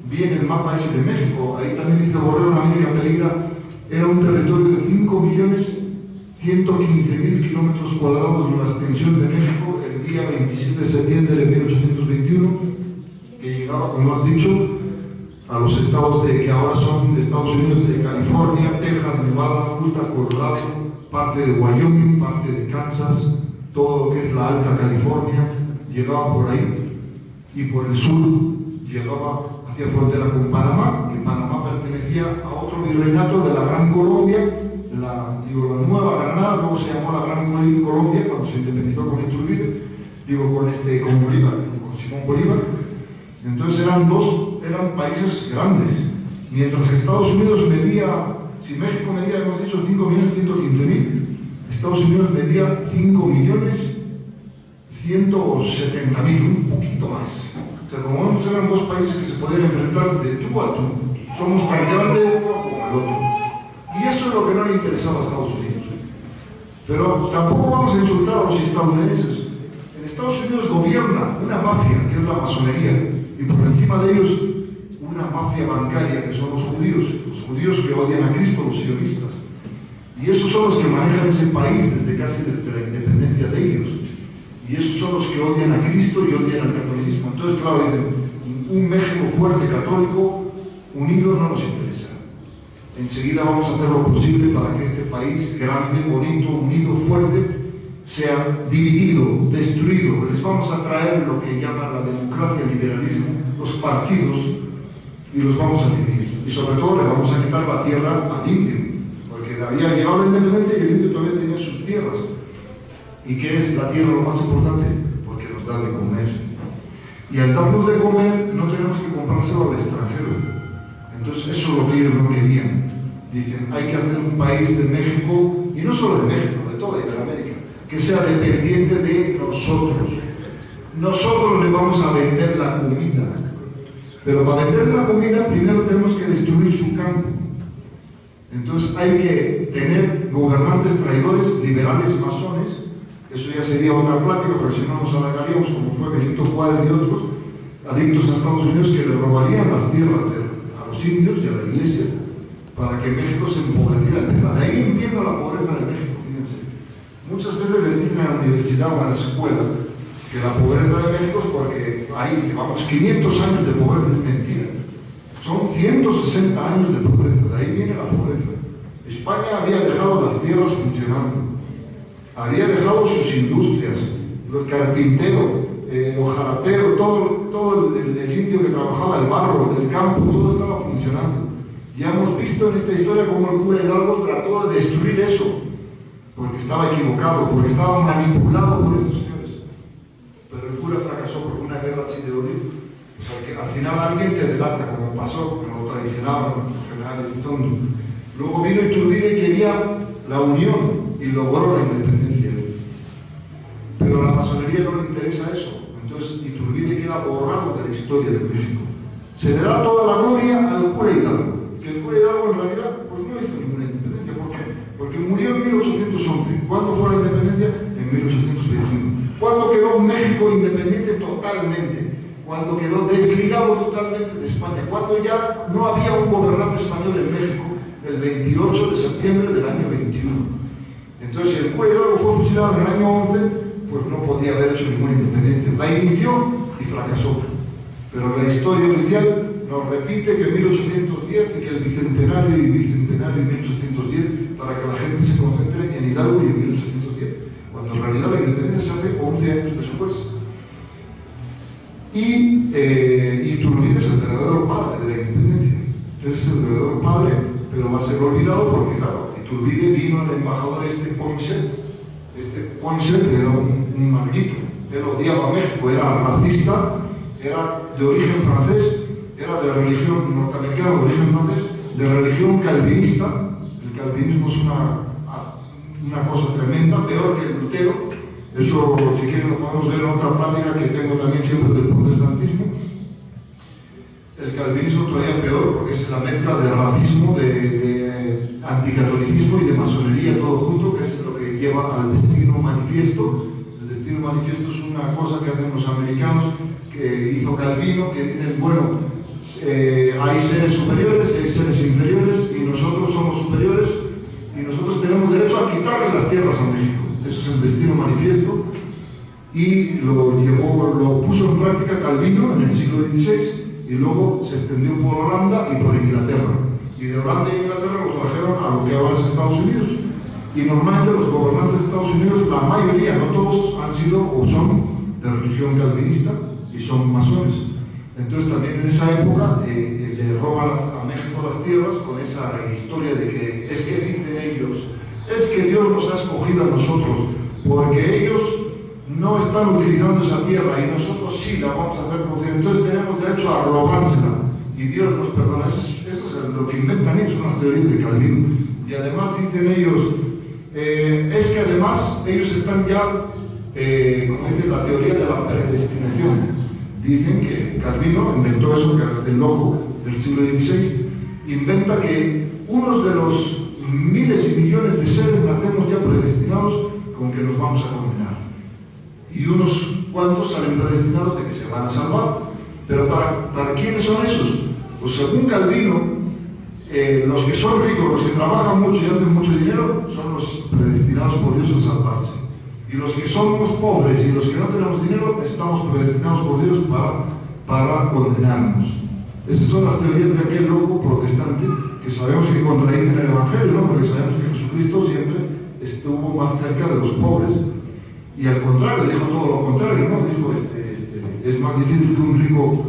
viene el mapa ese de México. Ahí también dice: Borrero, la América Peligra era un territorio de 5.115.000 kilómetros cuadrados en la extensión de México el día 27 de septiembre de 1821, que llegaba, como has dicho, a los estados que ahora son Estados Unidos, de California, Texas, Nevada, Utah, Colorado, parte de Wyoming, parte de Kansas, todo lo que es la Alta California, llegaba por ahí, y por el sur llegaba hacia frontera con Panamá, que Panamá pertenecía a otro virreinato de la Gran Colombia, la Nueva Granada, luego se llamó la Gran Colombia cuando se independizó con Iturbide, con Bolívar, con Simón Bolívar. Entonces eran países grandes, mientras que Estados Unidos medía, si México medía, hemos dicho, 5.115.000, Estados Unidos medía 5.170.000, un poquito más. O sea, como vemos, eran dos países que se podían enfrentar de tú a tú. Somos tan grandes uno como el otro. Y eso es lo que no le interesaba a Estados Unidos. Pero tampoco vamos a insultar a los estadounidenses. En Estados Unidos gobierna una mafia, que es la masonería, y por encima de ellos una mafia bancaria, que son los judíos que odian a Cristo, los sionistas. Y esos son los que manejan ese país desde la independencia de ellos. Y esos son los que odian a Cristo y odian al catolicismo. Entonces, claro, dicen: un México fuerte, católico, unido, no nos interesa. Enseguida vamos a hacer lo posible para que este país grande, bonito, unido, fuerte, sea dividido, destruido. Les vamos a traer lo que llaman la democracia, el liberalismo, los partidos, y los vamos a dividir. Y sobre todo le vamos a quitar la tierra al indio, porque había llegado la independencia y el indio todavía tenía sus tierras. ¿Y qué es la tierra lo más importante? Porque nos da de comer. Y al darnos de comer no tenemos que comprárselo al extranjero. Entonces eso es lo que ellos no querían. Dicen: hay que hacer un país de México, y no solo de México, de toda Iberoamérica, que sea dependiente de nosotros. Nosotros le vamos a vender la comida. Pero para vender la comida primero tenemos que destruir su campo. Entonces hay que tener gobernantes traidores, liberales, masones. Eso ya sería otra plática, pero si no nos alargaríamos, como fue Benito Juárez y otros, adictos a Estados Unidos, que le robarían las tierras a los indios y a la iglesia, para que México se empobreciera. De ahí empieza la pobreza de México, fíjense. Muchas veces les dicen a la universidad o a la escuela que la pobreza de México es porque hay, vamos, 500 años de pobreza. Es mentira. Son 160 años de pobreza, de ahí viene la pobreza. España había dejado las tierras funcionando, había dejado sus industrias, los carpinteros, los jarateros, todo el indio que trabajaba el barro, el campo, todo estaba funcionando. Ya hemos visto en esta historia cómo el cura Hidalgo trató de destruir eso, porque estaba equivocado, porque estaba manipulado por estos señores. Pero el cura fracasó porque una guerra así de odio. O sea, que al final alguien te delata, como pasó, como lo traicionaron el general Elizondo. Luego vino Iturbide y quería la unión y logró la independencia. Pero a la masonería no le interesa eso. Entonces Iturbide queda borrado de la historia de México. Se le da toda la gloria al cura Hidalgo, que el cura Hidalgo en realidad pues, no hizo ninguna independencia. ¿Por qué? Porque murió en 1811. ¿Cuándo fue la independencia? En 1821. ¿Cuándo quedó México independiente totalmente? Cuando quedó desligado totalmente de España. Cuando ya no había un gobernante español en México, el 28 de septiembre del año 21. Entonces, el cura Hidalgo fue fusilado en el año 11, pues no podía haber hecho ninguna independencia. La inició y fracasó. Pero la historia oficial nos repite que en 1810 y que el bicentenario y bicentenario en 1810 para que la gente se concentre en Hidalgo y en 1810, cuando en realidad la independencia se hace 11 años después. Y Iturbide es el verdadero padre de la independencia. Entonces es el verdadero padre, pero va a ser olvidado porque, claro, Iturbide vino al embajador Poinsett. Poinsett era un maldito. Él odiaba a México, era racista, era de origen francés, era de religión norteamericana, de origen francés, de religión calvinista. El calvinismo es una cosa tremenda, peor que el Lutero. Eso, si quieren, lo podemos ver en otra plática que tengo también siempre del protestantismo. El calvinismo todavía peor porque es la mezcla de racismo, de anticatolicismo y de masonería todo junto, que es lo que lleva al destino manifiesto. El destino manifiesto es una cosa que hacen los americanos, que hizo Calvino, que dicen, bueno, hay seres superiores y hay seres inferiores y nosotros somos superiores y nosotros tenemos derecho a quitarle las tierras a México. Eso es el destino manifiesto y lo puso en práctica Calvino en el siglo XVI y luego se extendió por Holanda y por Inglaterra. Y de Holanda e Inglaterra los trajeron a lo que ahora es Estados Unidos. Y normalmente los gobernantes de Estados Unidos, la mayoría, no todos, han sido o son de religión calvinista y son masones. Entonces también en esa época le roban a México las tierras con esa historia de que es que dicen ellos, es que Dios nos ha escogido a nosotros, porque ellos no están utilizando esa tierra y nosotros sí la vamos a hacer producir, entonces tenemos derecho a robársela y Dios nos perdona. Eso es lo que inventan ellos, unas teorías de Calvino. Y además dicen ellos, es que además ellos están ya, como dice la teoría de la predestinación. Dicen que Calvino inventó eso, que es del loco del siglo XVI, inventa que unos de los miles y millones de seres nacemos ya predestinados con que nos vamos a condenar. Y unos cuantos salen predestinados de que se van a salvar. Pero ¿para quiénes son esos? Pues según Calvino, los que son ricos, los que trabajan mucho y hacen mucho dinero, son los predestinados por Dios a salvarse. Y los que somos pobres y los que no tenemos dinero, estamos predestinados por Dios para condenarnos. Esas son las teorías de aquel loco protestante que sabemos que contradicen el Evangelio, ¿no? Porque sabemos que Jesucristo siempre estuvo más cerca de los pobres y al contrario, dijo todo lo contrario, ¿no? Dijo, es más difícil que un rico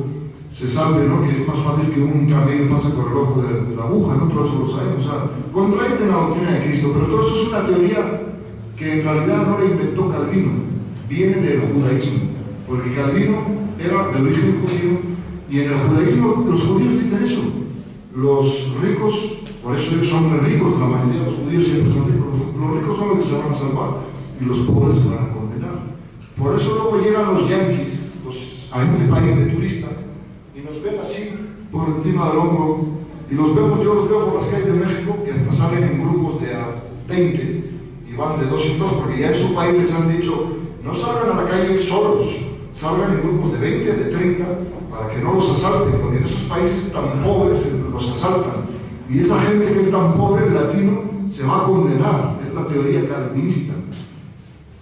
se salve, ¿no? Que es más fácil que un camello pase por el ojo de la aguja, ¿no? Todo eso lo sabemos. O sea, contradicen la doctrina de Cristo, pero todo eso es una teoría que en realidad no la inventó Calvino, viene del judaísmo, porque Calvino era de origen judío y en el judaísmo los judíos dicen eso. Los ricos, por eso ellos son muy ricos, la mayoría de los judíos siempre son ricos, los ricos son los que se van a salvar y los pobres se van a condenar. Por eso luego llegan los yanquis a este país de turistas y nos ven así por encima del hombro y yo los veo por las calles de México que hasta salen en grupos de 20 y van de 2 en 2 porque ya en su país les han dicho no salgan a la calle solos, salgan en grupos de 20, de 30 para que no los asalten, porque en esos países tan pobres los asaltan y esa gente que es tan pobre, el latino, se va a condenar, es la teoría calvinista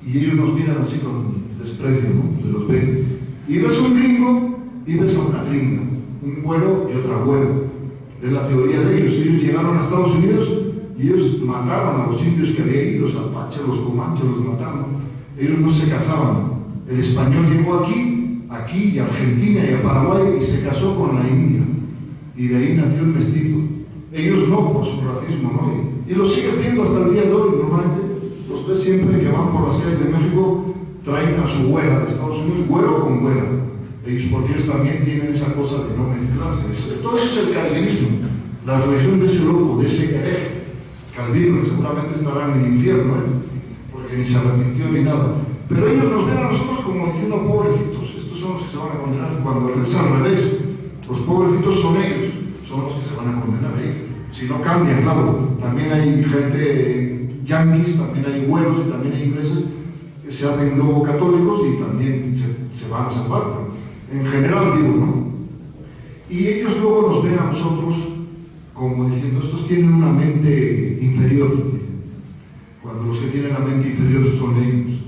y ellos nos miran así con desprecio, ¿no? Se los ven y ves un gringo y ves a una gringa, un güero y otra güera, es la teoría de ellos llegaron a Estados Unidos y ellos mataron a los indios que había ahí, los apaches, los comanches, los mataron, ellos no se casaban, el español llegó aquí y a Argentina y a Paraguay y se casó con la India y de ahí nació el mestizo. Ellos no, por su racismo, ¿no? Y los sigues viendo hasta el día de hoy, normalmente los ves siempre que van por las calles de México, traen a su güera de Estados Unidos, güero con güera. Ellos, porque ellos también tienen esa cosa de no mezclarse. Todo eso es el calvinismo. La religión de ese loco, de ese hereje, Calvino, que seguramente estará en el infierno, porque ni se arrepintió ni nada. Pero ellos nos ven a nosotros como diciendo pobrecitos, estos son los que se van a condenar, cuando es al revés. Los pobrecitos son ellos, son los que se van a condenar a ellos. Si no cambian, claro, también hay gente yanquis, también hay güeros y también hay ingleses que se hacen luego católicos y también se van a salvar. En general digo, ¿no? Y ellos luego nos ven a nosotros como diciendo, estos tienen una mente inferior, cuando los que tienen la mente inferior son ellos.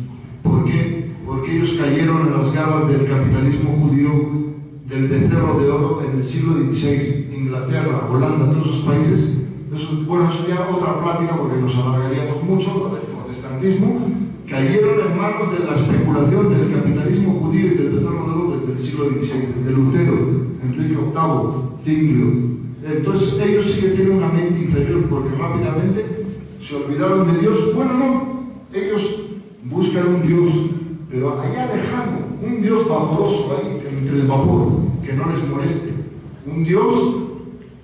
¿Por qué? Porque ellos cayeron en las garras del capitalismo judío, del becerro de oro en el siglo XVI, Inglaterra, Holanda, todos esos países. Bueno, eso ya otra plática porque nos alargaríamos mucho, el protestantismo, cayeron en manos de la especulación del capitalismo judío y del becerro de oro desde el siglo XVI, desde Lutero, Enrique VIII, Zwinglio. Entonces ellos sí que tienen una mente inferior porque rápidamente se olvidaron de Dios. Bueno, no, ellos buscan un Dios, pero allá lejano, un Dios vaporoso ahí, entre el vapor, que no les moleste. Un Dios,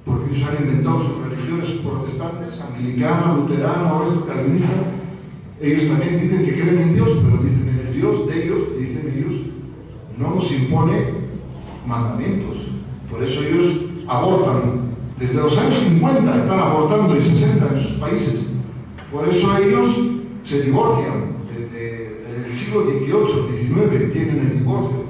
porque ellos han inventado sus religiones protestantes, anglicana, luterana, o esto, calvinista. Ellos también dicen que creen en Dios, pero dicen en el Dios de ellos, dicen ellos, no nos impone mandamientos. Por eso ellos abortan. Desde los años 50 están abortando y 60 en sus países. Por eso ellos se divorcian. Desde el siglo XVIII, XIX tienen el divorcio.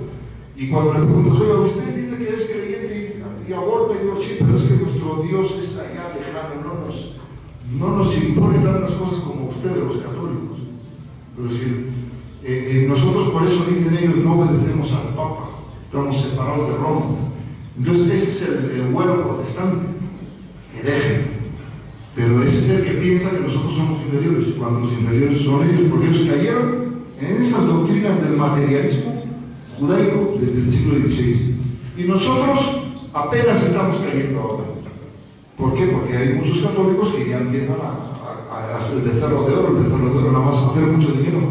Y cuando le preguntas, oiga, usted dice que es creyente y aborta, y digo, sí, pero es que nuestro Dios es allá lejano, no nos impone tantas cosas como ustedes, los católicos. Es decir, nosotros por eso dicen ellos, no obedecemos al Papa, estamos separados de Roma. Entonces ese es el güero protestante, hereje. Pero ese es el que piensa que nosotros somos inferiores, cuando los inferiores son ellos, porque ellos cayeron en esas doctrinas del materialismo judaico desde el siglo XVI. Y nosotros apenas estamos cayendo ahora. ¿Por qué? Porque hay muchos católicos que ya empiezan el becerro de oro, nada más hacer mucho dinero,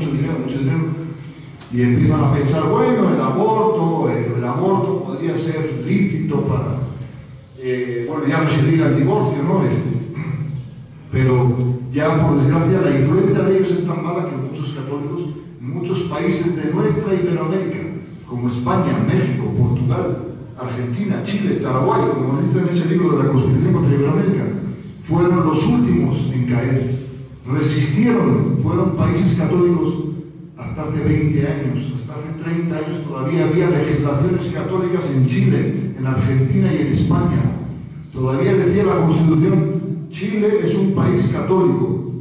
y empiezan a pensar, bueno, el aborto podría ser lícito para, bueno, ya no se diga el divorcio, ¿no? Pero ya por desgracia la influencia de ellos es tan mala que muchos católicos, muchos países de nuestra Iberoamérica, como España, México, Portugal, Argentina, Chile, Paraguay, como dice en ese libro de la conspiración contra Iberoamérica, fueron los últimos en caer. Resistieron, fueron países católicos hasta hace 20 años, hasta hace 30 años todavía había legislaciones católicas en Chile, en Argentina y en España. Todavía decía la Constitución, Chile es un país católico,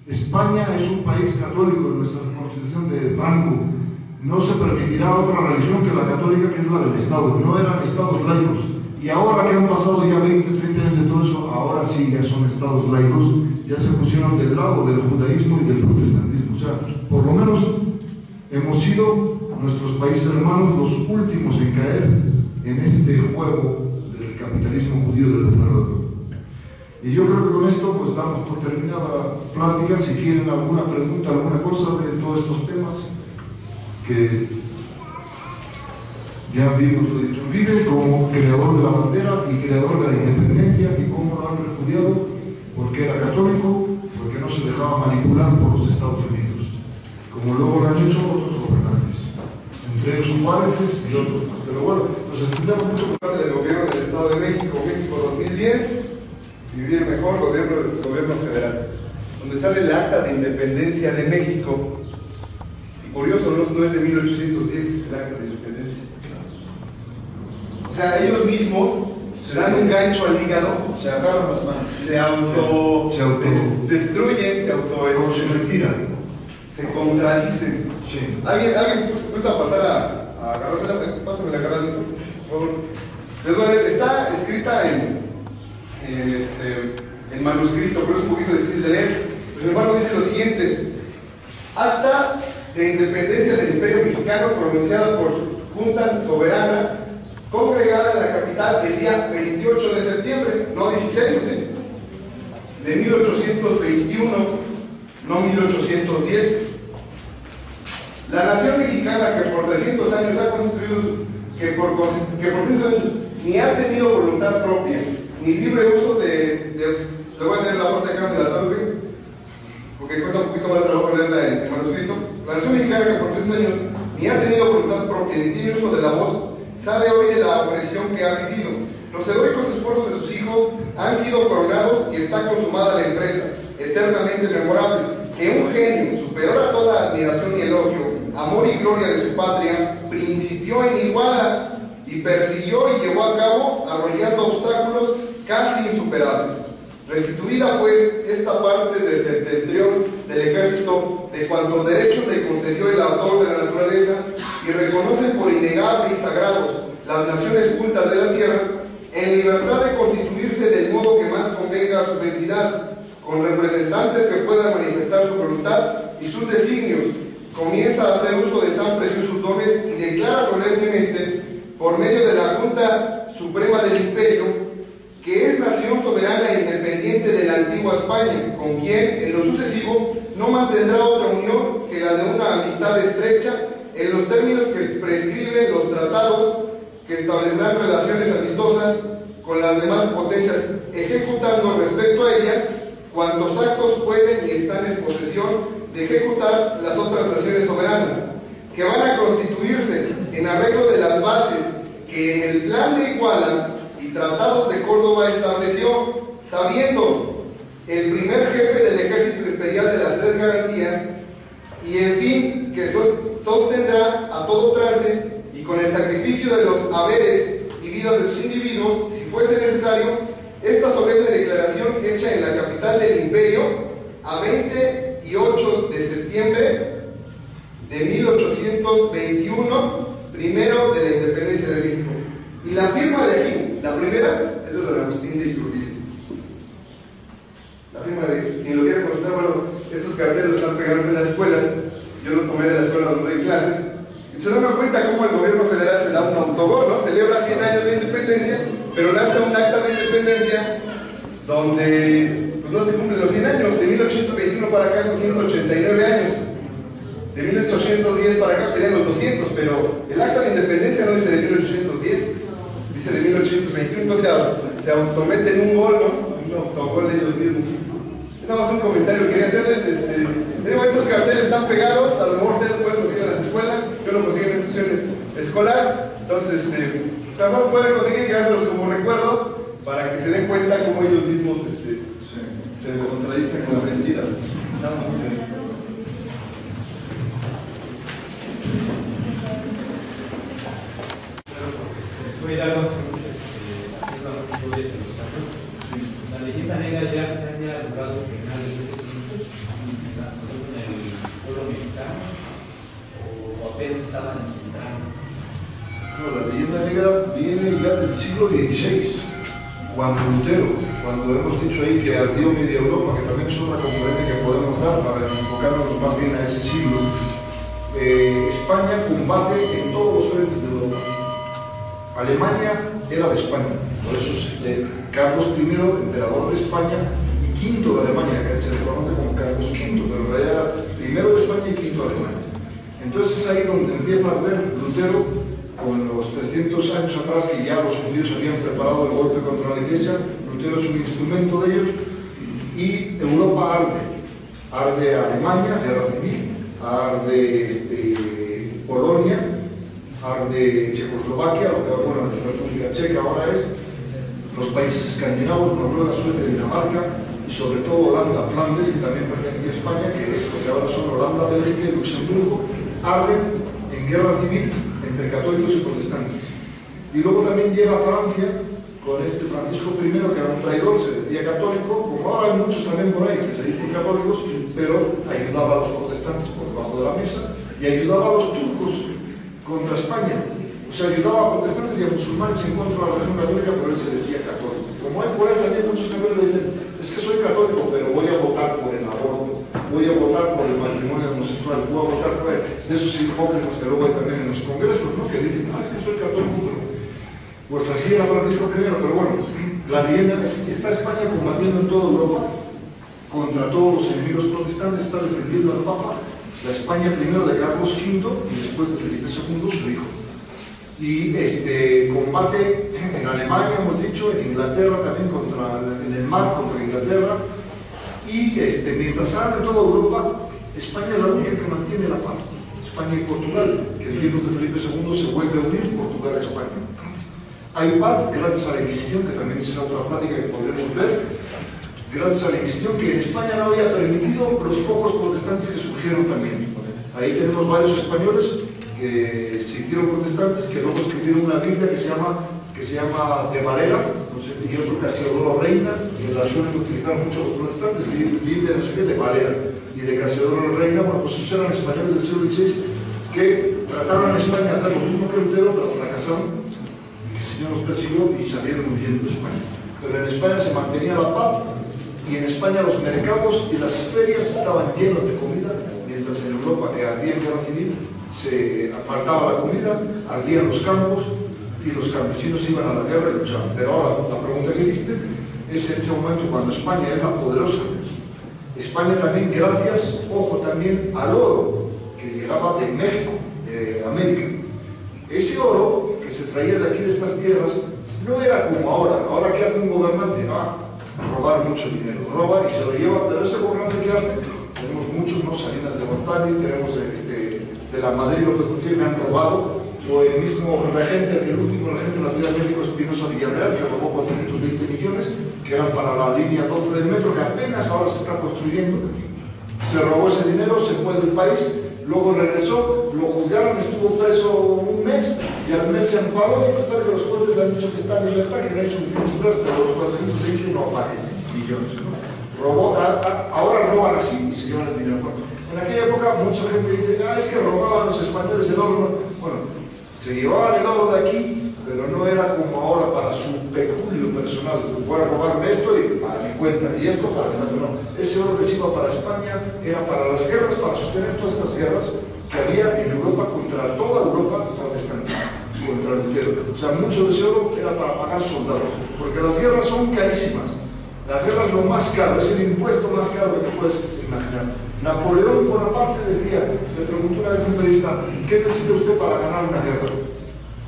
España es un país católico, en nuestra Constitución de Franco. No se permitirá otra religión que la católica, que es la del Estado. No eran estados laicos. Y ahora que han pasado ya 20, 30 años de todo eso, ahora sí ya son estados laicos, ya se pusieron del lado del judaísmo y del protestantismo. O sea, por lo menos hemos sido, nuestros países hermanos, los últimos en caer en este juego del capitalismo judío del becerro. Y yo creo que con esto pues damos por terminada la plática. Si quieren alguna pregunta, alguna cosa de todos estos temas que ya vimos lo dicho, vive como creador de la bandera y creador de la independencia, y cómo lo han repudiado, porque era católico, porque no se dejaba manipular por los Estados Unidos, como luego lo han hecho otros gobernantes, entre ellos Juárez y otros más. Pero bueno, nos estudiamos mucho parte del gobierno del Estado de México, México 2010, Vivir Mejor, gobierno federal, donde sale el Acta de Independencia de México. Curioso, no es de 1810 el Acta de Independencia. O sea, ellos mismos se dan un gancho al hígado, se agarran las manos, se destruyen, con su mentira, se contradicen. Sí. ¿Alguien gusta pasar a agarrar? Pásame la agarrar, por favor. Les voy a leer, está escrita en manuscrito, pero es un poquito difícil de leer. Pero sin embargo dice lo siguiente: Acta de Independencia del Imperio Mexicano pronunciada por Junta Soberana, congregada en la capital el día 28 de septiembre, no 16, de 1821, no 1810. La nación mexicana, que por 300 años ha construido, que por 300 años ni ha tenido voluntad propia, ni libre uso le voy a leer la parte acá de la tarde, porque cuesta un poquito más de trabajo leerla en manuscrito. La nación mexicana, que por 3 años ni ha tenido voluntad propia ni tiene uso de la voz, sabe hoy de la opresión que ha vivido. Los heroicos esfuerzos de sus hijos han sido coronados y está consumada la empresa, eternamente memorable, que un genio, superior a toda admiración y elogio, amor y gloria de su patria, principió en Iguala y persiguió y llevó a cabo, arrollando obstáculos casi insuperables. Restituida pues esta parte del septentrión del ejército de cuantos derechos le concedió el autor de la naturaleza y reconoce por innegables y sagrados las naciones cultas de la tierra, en libertad de constituirse del modo que más convenga a su felicidad, con representantes que puedan manifestar su voluntad y sus designios, comienza a hacer uso de tan preciosos dones y declara solemnemente, por medio de la Junta Suprema del Imperio, que es nación soberana e independiente de la antigua España, con quien, en lo sucesivo, no mantendrá otra unión que la de una amistad estrecha en los términos que prescriben los tratados que establecerán relaciones amistosas con las demás potencias, ejecutando respecto a ellas cuantos actos pueden y están en posesión de ejecutar las otras naciones soberanas, que van a constituirse en arreglo de las bases que en el plan de Iguala y tratados de Córdoba estableció, sabiendo el primer jefe del ejército imperial de las 3 garantías, y en fin que sostendrá a todo trance y con el sacrificio de los haberes y vidas de sus individuos, si fuese necesario, esta solemne declaración hecha en la capital del imperio a 28 de septiembre de 1821, primero de la independencia de México. Y la firma de aquí, la primera, es de don Agustín de Iturbide. La firma de quien lo quiera contestar, bueno, estos carteles están pegando en la escuela, yo lo tomé de la escuela donde doy clases, y se dan cuenta cómo el gobierno federal se da un autogol, ¿no? Celebra 100 años de independencia, pero lanza un acta de independencia donde pues, no se cumplen los 100 años, de 1821 para acá son 189 años, de 1810 para acá serían los 200, pero el acta de independencia no dice de 1810, dice de 1821, entonces se autometen un gol, ¿no? Un autogol de ellos mismos. Nada más un comentario que quería hacerles. Digo, estos carteles están pegados, a lo mejor ustedes lo pueden conseguir en las escuelas, yo lo conseguí en la institución escolar, entonces también pueden conseguir y quedárselos como recuerdos para que se den cuenta cómo ellos mismos se contradicen con la mentira. La leyenda negra ya ha logrado penales de ese tipo en el pueblo mexicano o apenas estaban entrando. No, la leyenda negra viene ya del siglo XVI, cuando Lutero, cuando hemos dicho ahí que ardió media Europa, que también es otra componente que podemos dar para enfocarnos más bien a ese siglo. España combate en todos los frentes de Europa. Alemania era de España, por eso es Carlos I, emperador de España, y V de Alemania, que se le conoce como Carlos V, pero en realidad primero de España y V de Alemania. Entonces es ahí donde empieza a arder Lutero, con los 300 años atrás que ya los judíos habían preparado el golpe contra la Iglesia. Lutero es un instrumento de ellos, y Europa arde. Arde Alemania, guerra civil, arde Polonia, arde Checoslovaquia, lo que bueno, la República Checa ahora es, los países escandinavos, Noruega, Suecia, Dinamarca, y sobre todo Holanda, Flandes, que también pertenece a España, que es lo que ahora son Holanda, Bélgica y Luxemburgo, arden en guerra civil entre católicos y protestantes. Y luego también llega Francia con este Francisco I, que era un traidor, se decía católico, como ahora hay muchos también por ahí que se dicen católicos, pero ayudaba a los protestantes por debajo de la mesa y ayudaba a los turcos contra España. O sea, ayudaba a protestantes y a musulmanes en contra de la religión católica, pero él se decía católico. Como hay por ahí también muchos que me dicen, es que soy católico, pero voy a votar por el aborto, voy a votar por el matrimonio homosexual, voy a votar por esos hipócritas que luego hay también en los congresos, ¿no? Que dicen, es que soy católico, pero... Pues así era Francisco I, pero bueno, la leyenda es que está España combatiendo en toda Europa contra todos los enemigos protestantes, está defendiendo al Papa, la España primero de Carlos V y después de Felipe II, su hijo. y combate en Alemania, hemos dicho, en Inglaterra también, en el mar contra Inglaterra, y mientras habla de toda Europa, España es la única que mantiene la paz. España y Portugal, que en tiempos de Felipe II se vuelve a unir Portugal a España. Hay paz gracias a la Inquisición, que también es otra plática que podremos ver, gracias a la Inquisición, que en España no había permitido los pocos protestantes que surgieron también. Ahí tenemos varios españoles que se hicieron protestantes, que luego escribieron una Biblia que se llama de Valera, no sé, y otro Casiodoro Reina, que la suelen utilizar mucho los protestantes, Biblia no sé qué, de Valera y de Casiodoro Reina. Bueno, pues esos eran españoles del siglo XVI que trataron en España de hacer lo mismo que Lutero, pero fracasaron. El Señor los persiguió y salieron huyendo de España. Pero en España se mantenía la paz, y en España los mercados y las ferias estaban llenos de comida, mientras en Europa, que ardía en guerra civil, se faltaba la comida, ardían los campos y los campesinos iban a la guerra y luchaban. Pero ahora, la pregunta que hiciste es en ese momento cuando España era poderosa. España también, gracias, ojo, también al oro que llegaba de México, de América. Ese oro que se traía de aquí, de estas tierras, no era como ahora. Ahora, ¿qué hace un gobernante? Robar mucho dinero. Roba y se lo lleva, pero ese gobernante que hace, tenemos muchos, ¿no? Salinas de Gortari, tenemos de la Madrid, lo que me han robado, o el mismo regente, el último regente de la Ciudad de México, Espinosa Villarreal, que robó 420 millones, que eran para la línea 12 del metro, que apenas ahora se está construyendo. Se robó ese dinero, se fue del país, luego regresó, lo juzgaron, estuvo preso un mes, y al mes se amparó, y total que los jueces le han dicho que está en libertad, que no hay suficientes pruebas, pero los 420 no aparecen millones, ¿no? Robó, ahora roban así y se llevan el dinero. En aquella época mucha gente dice, es que robaban los españoles el oro. Bueno, se llevaban el oro de aquí, pero no era como ahora para su peculio personal. Voy a robarme esto y para mi cuenta, y esto para el otro. No, ese oro que se iba para España era para las guerras, para sostener todas estas guerras que había en Europa contra toda Europa protestante, contra Lutero. O sea, mucho de ese oro era para pagar soldados, porque las guerras son carísimas. La guerra es lo más caro, es el impuesto más caro que te puedes imaginar. Napoleón Bonaparte decía, le preguntó una vez a un periodista, ¿qué necesita usted para ganar una guerra?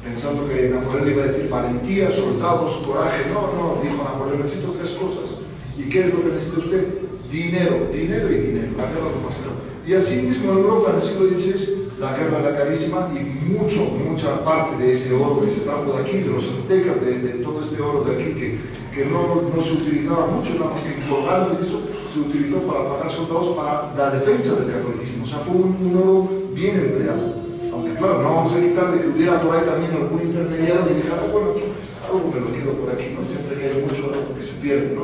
Pensando que Napoleón le iba a decir valentía, soldados, coraje. No, dijo Napoleón, necesito tres cosas. ¿Y qué es lo que necesita usted? Dinero, dinero y dinero. La guerra es lo más caro. Y así mismo en Europa, en el siglo XVI, la guerra era carísima y mucha parte de ese oro que se trajo de aquí, de los aztecas, de todo este oro de aquí que no se utilizaba mucho, nada más que en locales y eso, se utilizó para pagar soldados para la defensa del catolicismo. O sea, fue un oro bien empleado. Aunque claro, no vamos a quitar de que hubiera por ahí también algún intermediario que dijera, bueno, algo me lo quedo por aquí, ¿no? Siempre hay mucho oro que se pierde, ¿no?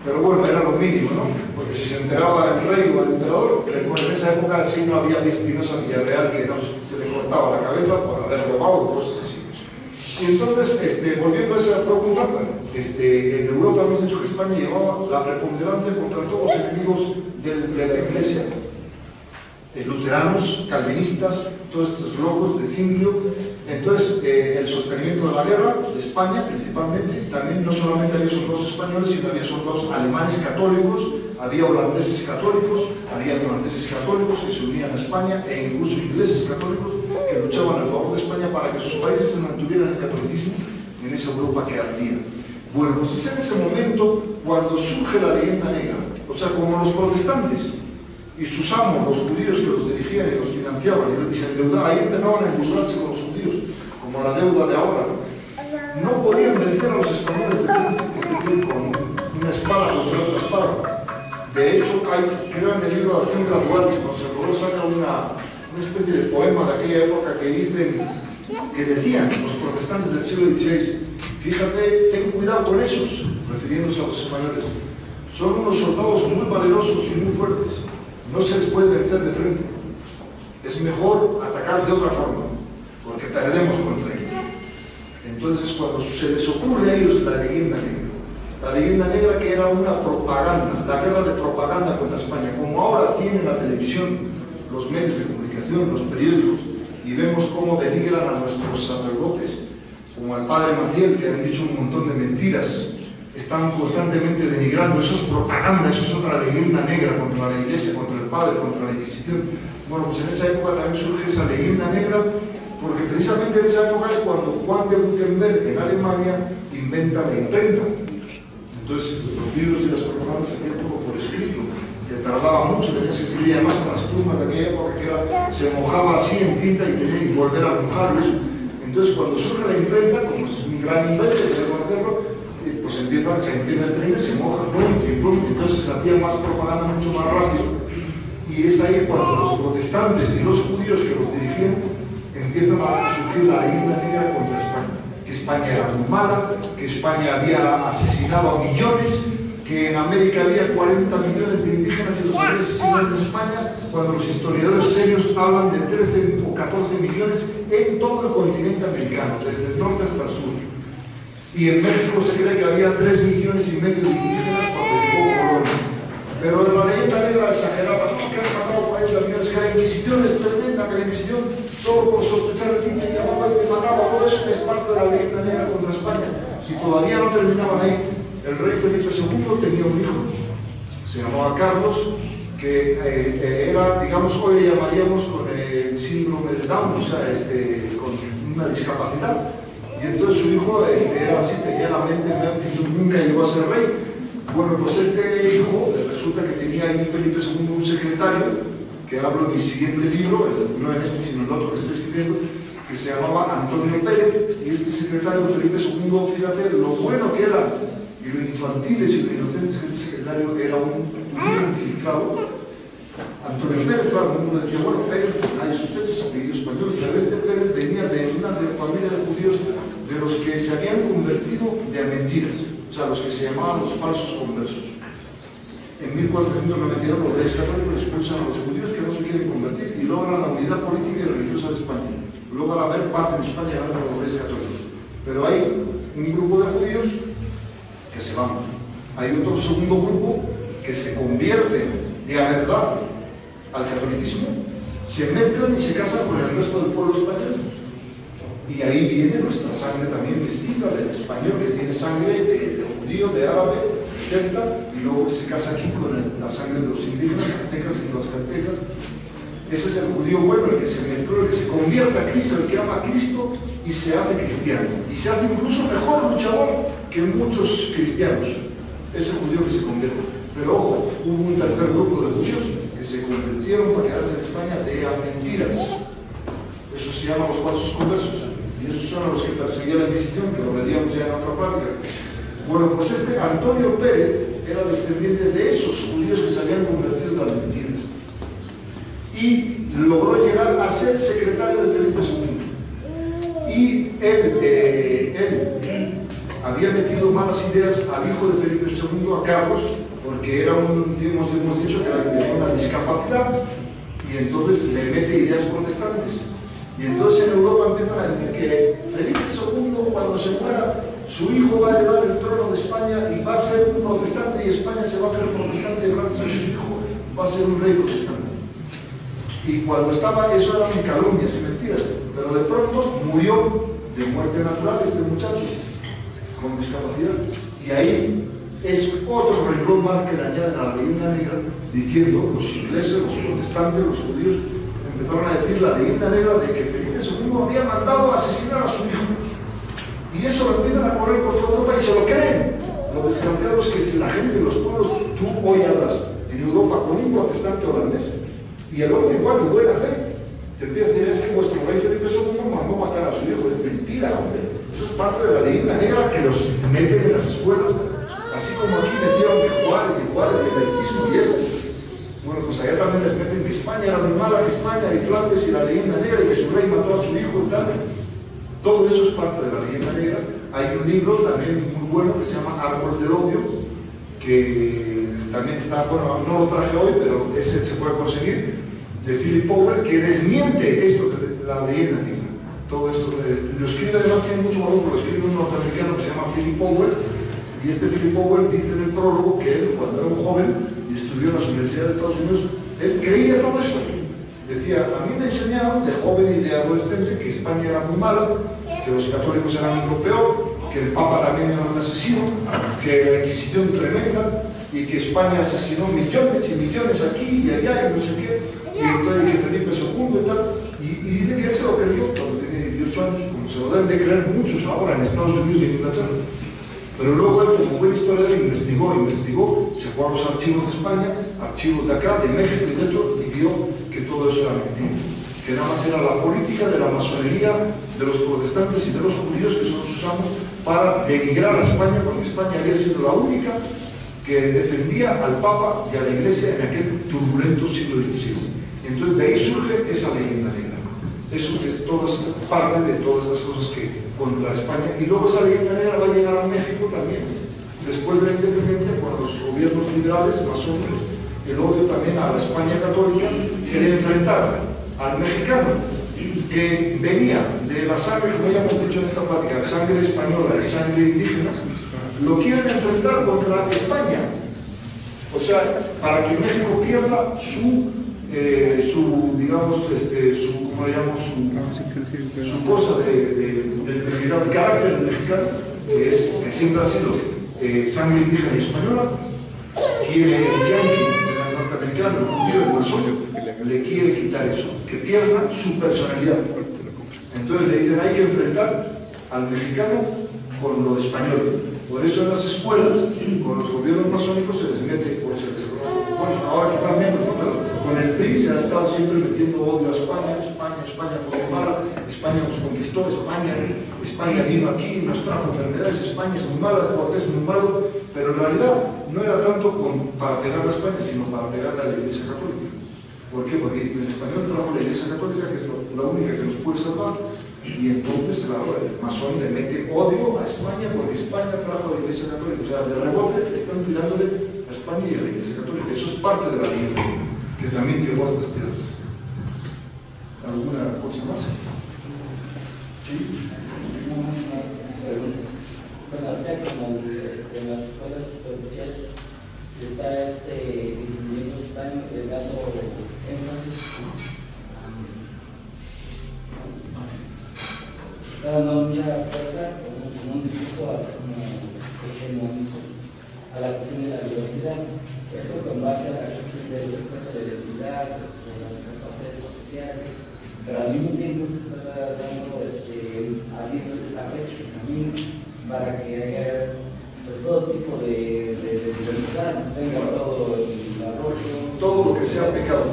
Pero bueno, era lo mínimo, ¿no? Porque si se enteraba el rey o el emperador, en esa época sí no había Espinosa Villarreal que no se le cortaba la cabeza por haber robado, cosas así. Y entonces, volviendo a esa pregunta, en Europa hemos dicho que España llevaba la preponderancia contra todos los enemigos de la Iglesia, luteranos, calvinistas, todos estos locos de Cimbrio. Entonces, el sostenimiento de la guerra de España, principalmente, también no solamente había soldados españoles, sino había soldados alemanes católicos, había holandeses católicos, había franceses católicos que se unían a España, e incluso ingleses católicos que luchaban a favor de España para que sus países se mantuvieran el catolicismo en esa Europa que ardía. Bueno, pues es en ese momento cuando surge la leyenda negra, o sea, como los protestantes y sus amos, los judíos que los dirigían y los financiaban y se endeudaban, ahí empezaban a endeudarse con los judíos, como la deuda de ahora. No podían vencer a los españoles de frente con una espada contra otra espada. De hecho, creo en el libro de Acción Gradual, cuando se saca una especie de poema de aquella época que decían los protestantes del siglo XVI, fíjate, ten cuidado con esos, refiriéndose a los españoles. Son unos soldados muy valerosos y muy fuertes. No se les puede vencer de frente. Es mejor atacar de otra forma, porque perdemos contra ellos. Entonces, cuando se les ocurre a ellos la leyenda negra que era una propaganda, la guerra de propaganda contra España, como ahora tienen la televisión, los medios de comunicación, los periódicos, y vemos cómo denigran a nuestros sacerdotes, como al padre Maciel, que han dicho un montón de mentiras, están constantemente denigrando. Eso es propaganda, eso es otra leyenda negra contra la Iglesia, contra el Padre, contra la Inquisición. Bueno, pues en esa época también surge esa leyenda negra porque precisamente en esa época es cuando Juan de Gutenberg en Alemania inventa la imprenta. Entonces los libros y las propagandas se hacían todo por escrito, que tardaba mucho, tenía que escribir además con las plumas de aquella época que se mojaba así en tinta y tenía que volver a mojarlo. Entonces cuando surge la imprenta, como es un gran invento, debemos hacerlo, pues se empieza a imprimir, se moja, entonces se hacía más propaganda mucho más rápido. Y es ahí cuando los protestantes y los judíos que los dirigían empiezan a surgir la leyenda negra contra España. Que España era muy mala, que España había asesinado a millones, que en América había 40 millones de indígenas y los había asesinado en España, cuando los historiadores serios hablan de 13 o 14 millones en todo el continente americano, desde el norte hasta el sur. Y en México se cree que había 3,5 millones de indígenas cuando llegó Colón. Pero la leyenda negra exageraba, no, que han matado 40 millones, que la Inquisición es tremenda, que la Inquisición solo por sospechar de ti te llamaba y te mataba, todo eso es parte de la leyenda negra contra España. Y todavía no terminaban ahí. El rey Felipe II tenía un hijo, se llamaba Carlos, que era, digamos, hoy le llamaríamos con el síndrome de Down, o sea, con una discapacidad. Y entonces su hijo era así, tenía la mente, nunca llegó a ser rey. Bueno, pues este hijo, resulta que tenía ahí Felipe II un secretario, que hablo en mi siguiente libro, no en este sino en el otro que estoy escribiendo, que se llamaba Antonio Pérez, y este secretario Felipe II, fíjate lo bueno que era, y lo infantiles y lo inocentes que este secretario era un infiltrado. Antonio Pérez, claro, uno decía, bueno, Pérez, nadie sospecha, es apellido español, pero este Pérez venía de una familia de judíos de los que se habían convertido de mentiras. O sea, los que se llamaban los falsos conversos. En 1492 los reyes católicos expulsan a los judíos que no se quieren convertir y logran la unidad política y religiosa de España. Logran haber paz en España gracias a los reyes católicos. Pero hay un grupo de judíos que se van. Hay otro segundo grupo que se convierte de a verdad al catolicismo, se mezclan y se casan con el resto del pueblo español. Y ahí viene nuestra sangre también vestida del español, que tiene sangre de judío, de árabe, de celta, y luego se casa aquí con la sangre de los indígenas, aztecas y tlaxcaltecas. Ese es el judío bueno, el que se mezcló, el que se convierte a Cristo, el que ama a Cristo y se hace cristiano. Y se hace incluso mejor luchador que muchos cristianos. Es el judío que se convierte. Pero ojo, hubo un tercer grupo de judíos que se convirtieron para quedarse en España de a mentiras. Eso se llama los falsos conversos. Y esos son los que perseguía la Inquisición, que lo veríamos ya en otra plática. Bueno, pues este Antonio Pérez era descendiente de esos judíos que se habían convertido en las mentiras. Y logró llegar a ser secretario de Felipe II. Y él había metido malas ideas al hijo de Felipe II, a Carlos, porque era hemos dicho que tenía una discapacidad, y entonces le mete ideas protestantes. Y entonces en Europa empiezan a decir que Felipe II, cuando se muera, su hijo va a heredar el trono de España y va a ser un protestante, y España se va a hacer protestante gracias a que su hijo va a ser un rey protestante. Y cuando estaba, eso eran calumnias y mentiras, pero de pronto murió de muerte natural este muchacho, con discapacidad. Y ahí es otro renglón más que le añaden a la leyenda negra, diciendo los ingleses, los protestantes, los judíos, empezaron a decir la leyenda negra de que Felipe II había mandado a asesinar a su hijo. Y eso lo empiezan a correr por toda Europa y se lo creen. Lo desgraciado es que si la gente, los pueblos, tú hoy hablas en Europa con un protestante holandés y el hombre igual de buena fe, te empieza a decir, es que vuestro rey Felipe II mandó matar a su hijo. Es mentira, hombre. Eso es parte de la leyenda negra que los meten en las escuelas, así como aquí metieron de Juárez, de laicismo y esto. Bueno, pues allá también les meten que España era muy mala, que España y Flandes y la leyenda negra, y que su rey mató a su hijo y tal. Todo eso es parte de la leyenda negra. Hay un libro también muy bueno que se llama Árbol del Odio, que también está, bueno, no lo traje hoy, pero ese se puede conseguir, de Philip Powell, que desmiente esto de la leyenda negra. Todo esto, lo escribe, además tiene mucho valor, porque lo escribe un norteamericano que se llama Philip Powell, y este Philip Powell dice en el prólogo que él, cuando era un joven y estudió en las universidades de Estados Unidos, él creía todo eso. Decía, a mí me enseñaron de joven y de adolescente que España era muy mala, que los católicos eran lo peor, que el Papa también era un asesino, que la Inquisición tremenda, y que España asesinó millones y millones aquí y allá y no sé qué, y entonces que Felipe II y tal, y dice que él se lo creyó cuando tenía lo deben de creer muchos ahora en Estados Unidos y en Inglaterra. Pero luego él, como buen historiador, investigó, se fue a los archivos de España, archivos de acá, de México y de otro, y vio que todo eso era mentira. Que nada más era la política de la masonería, de los protestantes y de los judíos que nosotros usamos para denigrar a España, porque España había sido la única que defendía al Papa y a la Iglesia en aquel turbulento siglo XVI. Entonces de ahí surge esa leyenda negra. Eso es parte de todas estas cosas que contra España. Y luego esa leyenda negra va a llegar a México también. Después de la independencia, cuando los gobiernos liberales, masónicos, el odio también a la España católica, quiere enfrentar al mexicano, que venía de la sangre, como ya hemos dicho en esta plática, sangre española y sangre indígena, lo quieren enfrentar contra España. O sea, para que México pierda su cosa del mexicano, el carácter del mexicano, que siempre ha sido sangre indígena y española. Quiere el yanqui, el norteamericano, el judío, el masón, le quiere quitar eso, que pierda su personalidad. Entonces le dicen, hay que enfrentar al mexicano con lo español. Por eso en las escuelas, con los gobiernos masónicos se les mete, bueno, ahora quizás menos, ¿no? Pero con el PRI se ha estado siempre metiendo odio a España. España fue mala, España nos conquistó, España vino aquí, nos trajo enfermedades, España es muy mala, Cortés es muy malo, pero en realidad no era tanto para pegar a España, sino para pegar a la Iglesia Católica. ¿Por qué? Porque en español trajo la Iglesia Católica, que es la única que nos puede salvar, y entonces, claro, el masón le mete odio a España porque España trajo la Iglesia Católica. O sea, de rebote están tirándole a España y a la Iglesia Católica. Eso es parte de la leyenda, que también llegó a estas tierras. ¿Alguna cosa más? Sí. Bueno, ahorita como en las escuelas oficiales se está difundiendo, se están dando énfasis, está dando mucha fuerza como un discurso como hegemónico a la cuestión de la diversidad. Esto con base a la cuestión del respeto de la identidad, de las capacidades especiales, pero al mismo tiempo se está dando abriendo la brecha, el camino para que haya pues, todo tipo de diversidad, tenga todo el arroyo, todo lo que sea pecado,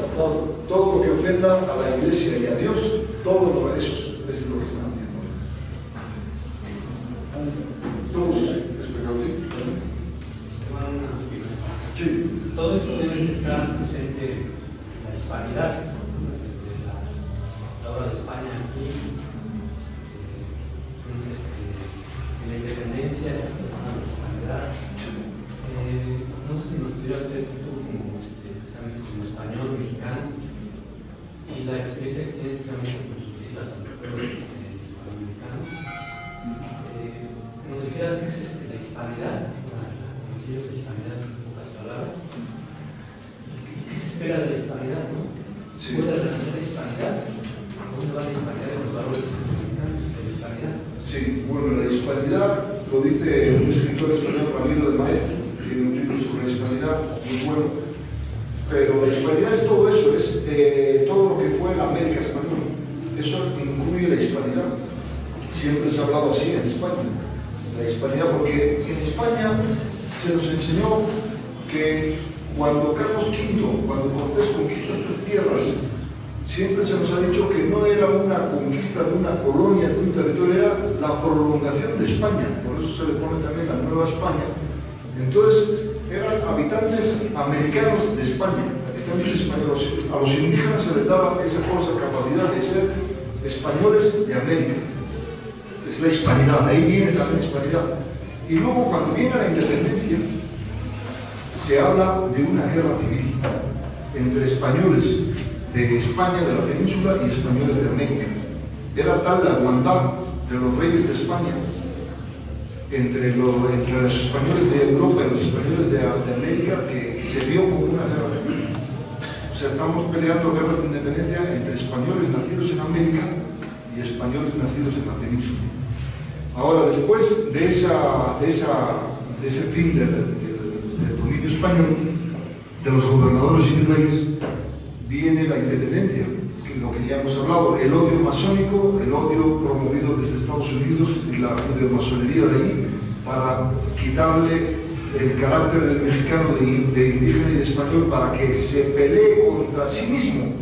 todo lo que ofenda a la Iglesia y a Dios, todo eso es lo que están haciendo. Todo eso es pecado, ¿sí? Sí. Todo eso debe estar presente en la hispanidad, desde la obra de España aquí, en la independencia, en la hispanidad. No sé si nos pudieras hacer tú como precisamente como español, mexicano, y la experiencia que tienes precisamente con sus visitas a los pueblos hispanoamericanos. Nos dijeras qué es la hispanidad, la hispanidad en pocas palabras. ¿Qué se espera de la hispanidad, no? Sí. ¿Puede alcanzar la hispanidad? ¿Dónde va la hispanidad de los valores hispanoamericanos de la hispanidad? Sí, bueno, la hispanidad lo dice un escritor español, Ramiro de Maeztu, tiene un libro sobre la hispanidad muy bueno, pero la hispanidad es todo eso, es todo lo que fue la América española, eso incluye la hispanidad. Siempre se ha hablado así en España, la hispanidad, porque en España se nos enseñó que cuando Carlos V, cuando Cortés conquista estas tierras, siempre se nos ha dicho que no era una conquista de una colonia, de un territorio, era la prolongación de España, por eso se le pone también la Nueva España. Entonces, eran habitantes americanos de España, habitantes españoles. A los indígenas se les daba esa capacidad de ser españoles de América. Es la hispanidad, de ahí viene también la hispanidad. Y luego, cuando viene la independencia, se habla de una guerra civil entre españoles de España, de la península, y españoles de América. Era tal la hermandad de los reyes de España entre los españoles de Europa y los españoles de América que se vio como una guerra civil. O sea, estamos peleando guerras de independencia entre españoles nacidos en América y españoles nacidos en la península. Ahora, después de ese fin del dominio español, de los gobernadores y reyes, viene la independencia, que lo que ya hemos hablado, el odio masónico, el odio promovido desde Estados Unidos y la masonería de allí, para quitarle el carácter del mexicano de indígena y de español, para que se pelee contra sí mismo,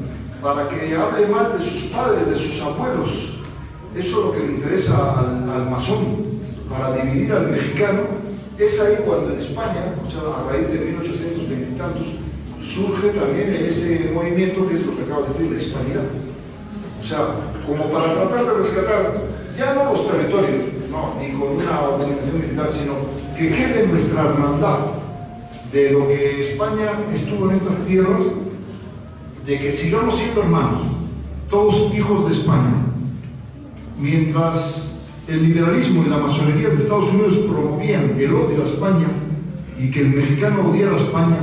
para que hable mal de sus padres, de sus abuelos. Eso es lo que le interesa al masón, para dividir al mexicano. Es ahí cuando en España, o sea, a raíz de 1820 y tantos, surge también ese movimiento que es lo que acabo de decir, la hispanidad. O sea, como para tratar de rescatar ya no los territorios, no, ni con una organización militar, sino que quede nuestra hermandad de lo que España estuvo en estas tierras, de que sigamos siendo hermanos, todos hijos de España. Mientras el liberalismo y la masonería de Estados Unidos promovían el odio a España y que el mexicano odiara a España,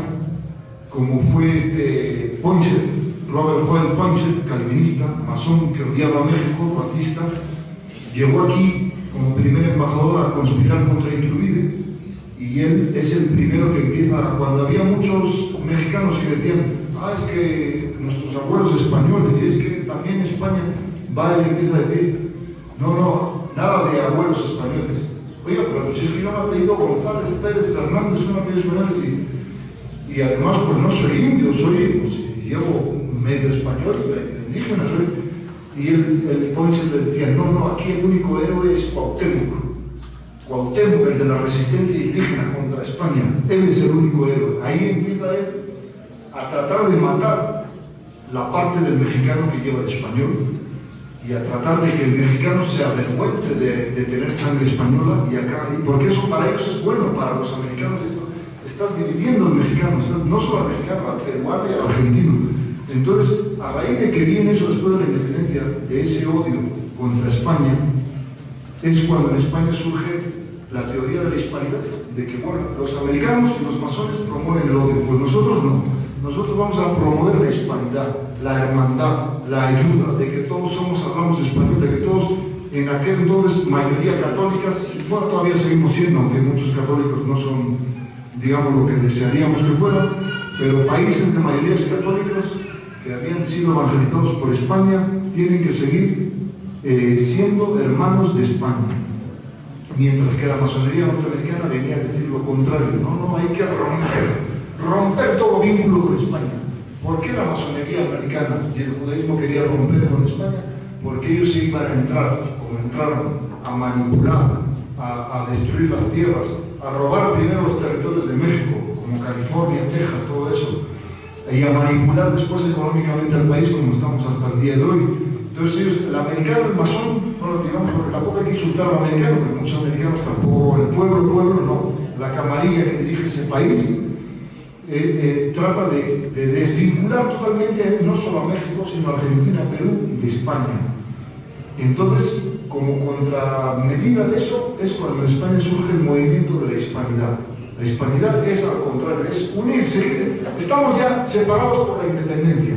como fue Poinsett, Robert Juárez Poinsett, calvinista, masón, que odiaba a México, fascista, llegó aquí como primer embajador a conspirar contra Iturbide, y él es el primero que empieza, cuando había muchos mexicanos que decían, es que nuestros abuelos españoles, y es que también España va y empieza a decir, no, nada de abuelos españoles. Oiga, pero si es que yo me apellido González Pérez Fernández, son apellidos españoles, y además pues no soy indio, llevo medio español, indígena soy. Y el Poinsett le decía, no, aquí el único héroe es Cuauhtémoc, el de la resistencia indígena contra España, él es el único héroe. Ahí empieza él a tratar de matar la parte del mexicano que lleva el español, y a tratar de que el mexicano se avergüence de tener sangre española, porque eso para ellos es bueno, para los americanos estás dividiendo al mexicano, no solo al mexicano, al peruano y al argentino. Entonces, a raíz de que viene eso después de la independencia, de ese odio contra España, es cuando en España surge la teoría de la hispanidad, de que bueno, los americanos y los masones promueven el odio, pues nosotros no. Nosotros vamos a promover la hispanidad, la hermandad, la ayuda, de que todos hablamos español, de que todos, en aquel entonces, mayoría católicas, bueno, todavía seguimos siendo, aunque muchos católicos no son, digamos, lo que desearíamos que fueran, pero países de mayorías católicas que habían sido evangelizados por España tienen que seguir siendo hermanos de España. Mientras que la masonería norteamericana venía a decir lo contrario, no, hay que romper todo vínculo con España. ¿Por qué la masonería americana y el judaísmo quería romper con España? Porque ellos se iban a entrar, como entraron, a manipular, a destruir las tierras, a robar primero los territorios de México, como California, Texas, todo eso, y a manipular después económicamente al país, como estamos hasta el día de hoy. Entonces ellos, el americano, el masón, no lo digamos porque tampoco hay que insultar al americano, porque muchos americanos tampoco, el pueblo no, la camarilla que dirige ese país, trata de desvincular totalmente no solo a México, sino a Argentina, Perú y España. Entonces, como contramedida de eso, es cuando en España surge el movimiento de la hispanidad. La hispanidad es al contrario, es unirse. Estamos ya separados por la independencia.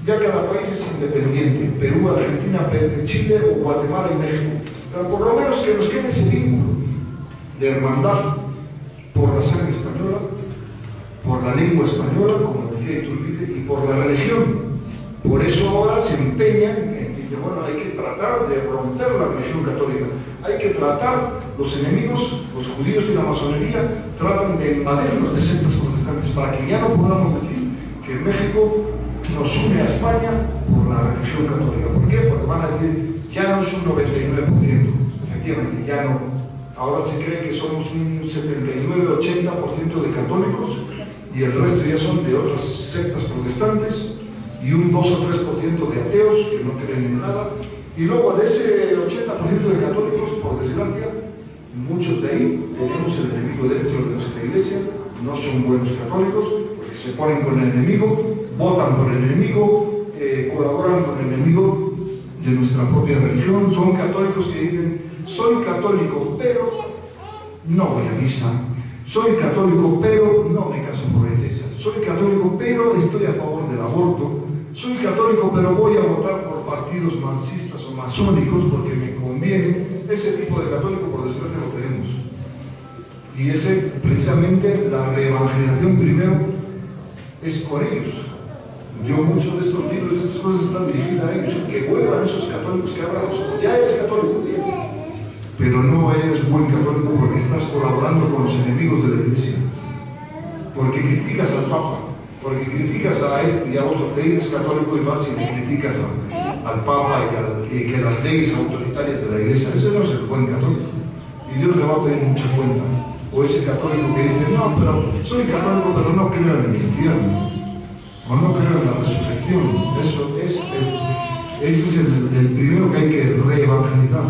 Ya cada país es independiente, Perú, Argentina, Chile o Guatemala y México. Pero por lo menos que nos quede ese vínculo de hermandad por la sangre española, por la lengua española, como decía Iturbide, y por la religión. Por eso ahora se empeñan en decir, bueno, hay que tratar de romper la religión católica, hay que tratar, los enemigos, los judíos y la masonería, tratan de invadirnos de sectas protestantes para que ya no podamos decir que México nos une a España por la religión católica. ¿Por qué? Porque van a decir, ya no es un 99%, efectivamente, ya no. Ahora se cree que somos un 79-80% de católicos y el resto ya son de otras sectas protestantes y un 2 o 3% de ateos que no creen en nada. Y luego de ese 80% de católicos, por desgracia, muchos de ahí tenemos el enemigo dentro de nuestra iglesia, no son buenos católicos, porque se ponen con el enemigo, votan por el enemigo, colaboran con el enemigo de nuestra propia religión. Son católicos que dicen, soy católico, pero no voy a misa. Soy católico, pero no me caso por la iglesia. Soy católico, pero estoy a favor del aborto. Soy católico, pero voy a votar por partidos marxistas o masónicos porque me conviene. Ese tipo de católico, por desgracia, lo tenemos. Y ese, precisamente, la reevangelización primero es con ellos. Yo muchos de estos libros, de estas cosas están dirigidas a ellos, que vuelvan esos católicos que abran los ojos. Ya eres católico, bien, pero no eres buen católico porque estás colaborando con los enemigos de la Iglesia. Porque criticas al Papa, porque criticas a este y a otro, te dices católico y vas y criticas al Papa y que las leyes autoritarias de la Iglesia. Ese no es el buen católico. Y Dios le va a pedir mucha cuenta. O ese católico que dice, no, pero soy católico, pero no creo en el infierno. O no creo en la resurrección. Ese es el primero que hay que reevangelizar.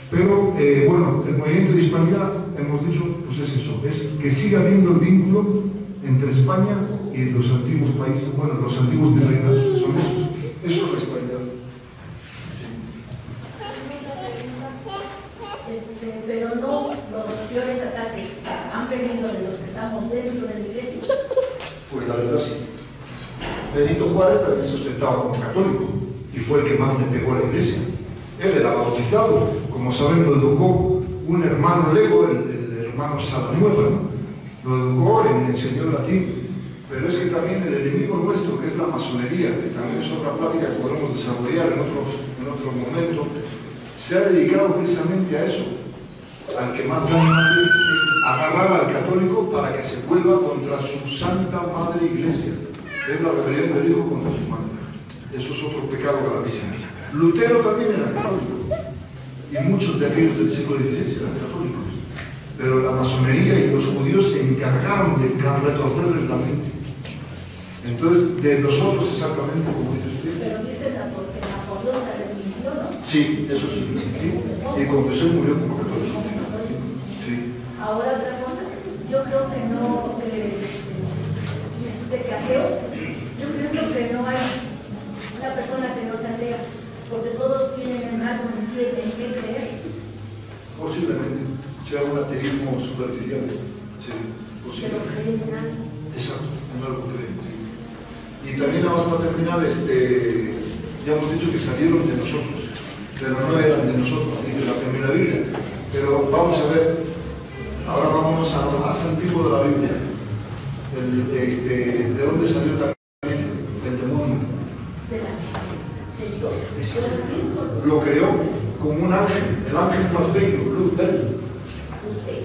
Pero, bueno, el movimiento de hispanidad, hemos dicho, pues es eso, es que siga habiendo el vínculo entre España y los antiguos países, bueno, los antiguos virreinatos, son estos. Eso es la hispanidad. Pero no los peores ataques han venido de los que estamos dentro de la iglesia. Pues la verdad sí. Benito Juárez también se ostentaba como católico y fue el que más le pegó a la iglesia. Él era bautizado, como saben, lo educó un hermano lego, el hermano Salanueva, ¿no? Lo educó, le enseñó latín. Pero es que también el enemigo nuestro, que es la masonería, que también es otra plática que podemos desarrollar en otro momento, se ha dedicado precisamente a eso, al que más daño hace, es agarrar al católico para que se vuelva contra su santa madre iglesia. Es la rebelión del hijo contra su madre. Eso es otro pecado gravísimo. Lutero también era católico, y muchos de aquellos del siglo XVI eran católicos, pero la masonería y los judíos se encargaron de retorcerles la mente. Entonces, de nosotros exactamente, como dice usted. Pero dice porque Napoleón se arrepintió, ¿no? Sí, eso sí. Y confesó y murió como católico. Sí. Ahora otra cosa, yo creo que no, de ateos, yo pienso que no hay una persona que no se atea, porque todos tienen en algo en qué creer. Posiblemente sea un ateísmo superficial. Sí, Pero creen en algo. Exacto, en algo creen. Sí. Y también vamos a terminar, ya hemos dicho que salieron de nosotros, pero no eran de nosotros, dice la primera Biblia. Pero vamos a ver, ahora vámonos a lo más antiguo de la Biblia. ¿De dónde salió también el demonio? De Dios. Lo creó como un ángel, el ángel más bello, Luzbel.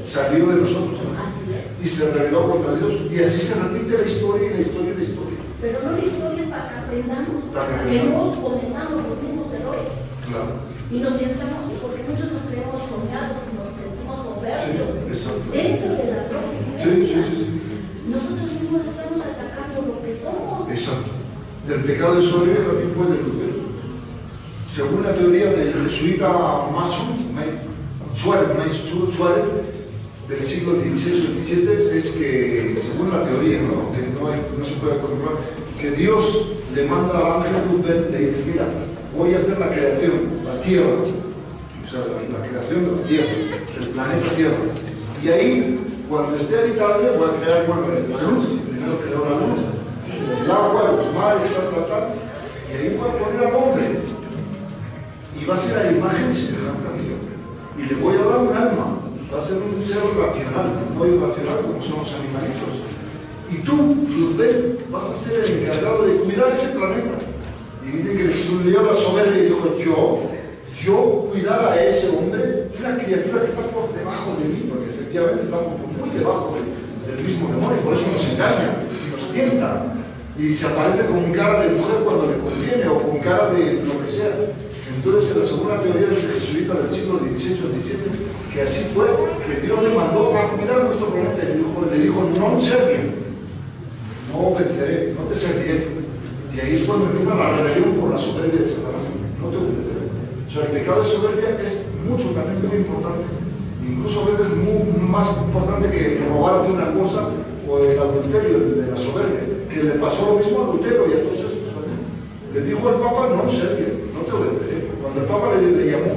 Salió de nosotros, ¿no? Así es. Y se rebeló contra Dios. Y así se repite la historia y la historia y la historia. Pero no la historia es para que aprendamos, Para que que no cometamos los mismos errores. Claro. Y nos sentamos, porque muchos nos creemos soñados y nos sentimos soberbios Sí, dentro de la propia iglesia. Nosotros mismos estamos atacando lo que somos. Exacto. El pecado de soberbia también fue de Lutero. Según la teoría del jesuita Suárez, del siglo XVI o XVII, es que, según la teoría, no se puede comprobar, que Dios le manda al ángel Luzbel, le dice, mira, voy a hacer la creación, la Tierra, o sea, la creación de la Tierra, el planeta Tierra. Y ahí, cuando esté habitable, voy a crear, la luz, primero creó la luz, el agua, los mares, y ahí voy a poner al hombre. Y va a ser a imagen semejante a mí. Y le voy a dar un alma. Va a ser un ser racional, no irracional como son los animalitos. Y tú, Luzbel, vas a ser el encargado de cuidar ese planeta. Y dice que le subió la soberbia y dijo, yo cuidar a ese hombre, una criatura que está por debajo de mí, porque efectivamente estamos muy debajo del mismo demonio, por eso nos engaña y nos tienta. Y se aparece con cara de mujer cuando le conviene o con cara de lo que sea. Entonces, en la segunda teoría del jesuita del siglo XVI o XVII, que así fue, que Dios le mandó a cuidar nuestro planeta y le dijo, no serviré, no obedeceré, no te serviré. Y ahí es cuando empieza la rebelión por la soberbia de Satanás, no te obedeceré. O sea, el pecado de soberbia es también muy importante, incluso a veces más importante que robarte una cosa o el adulterio de la soberbia, que le pasó lo mismo a Lutero y a todos estos también. Le dijo al Papa, no serviré, no te obedeceré. Cuando el Papa le llamó,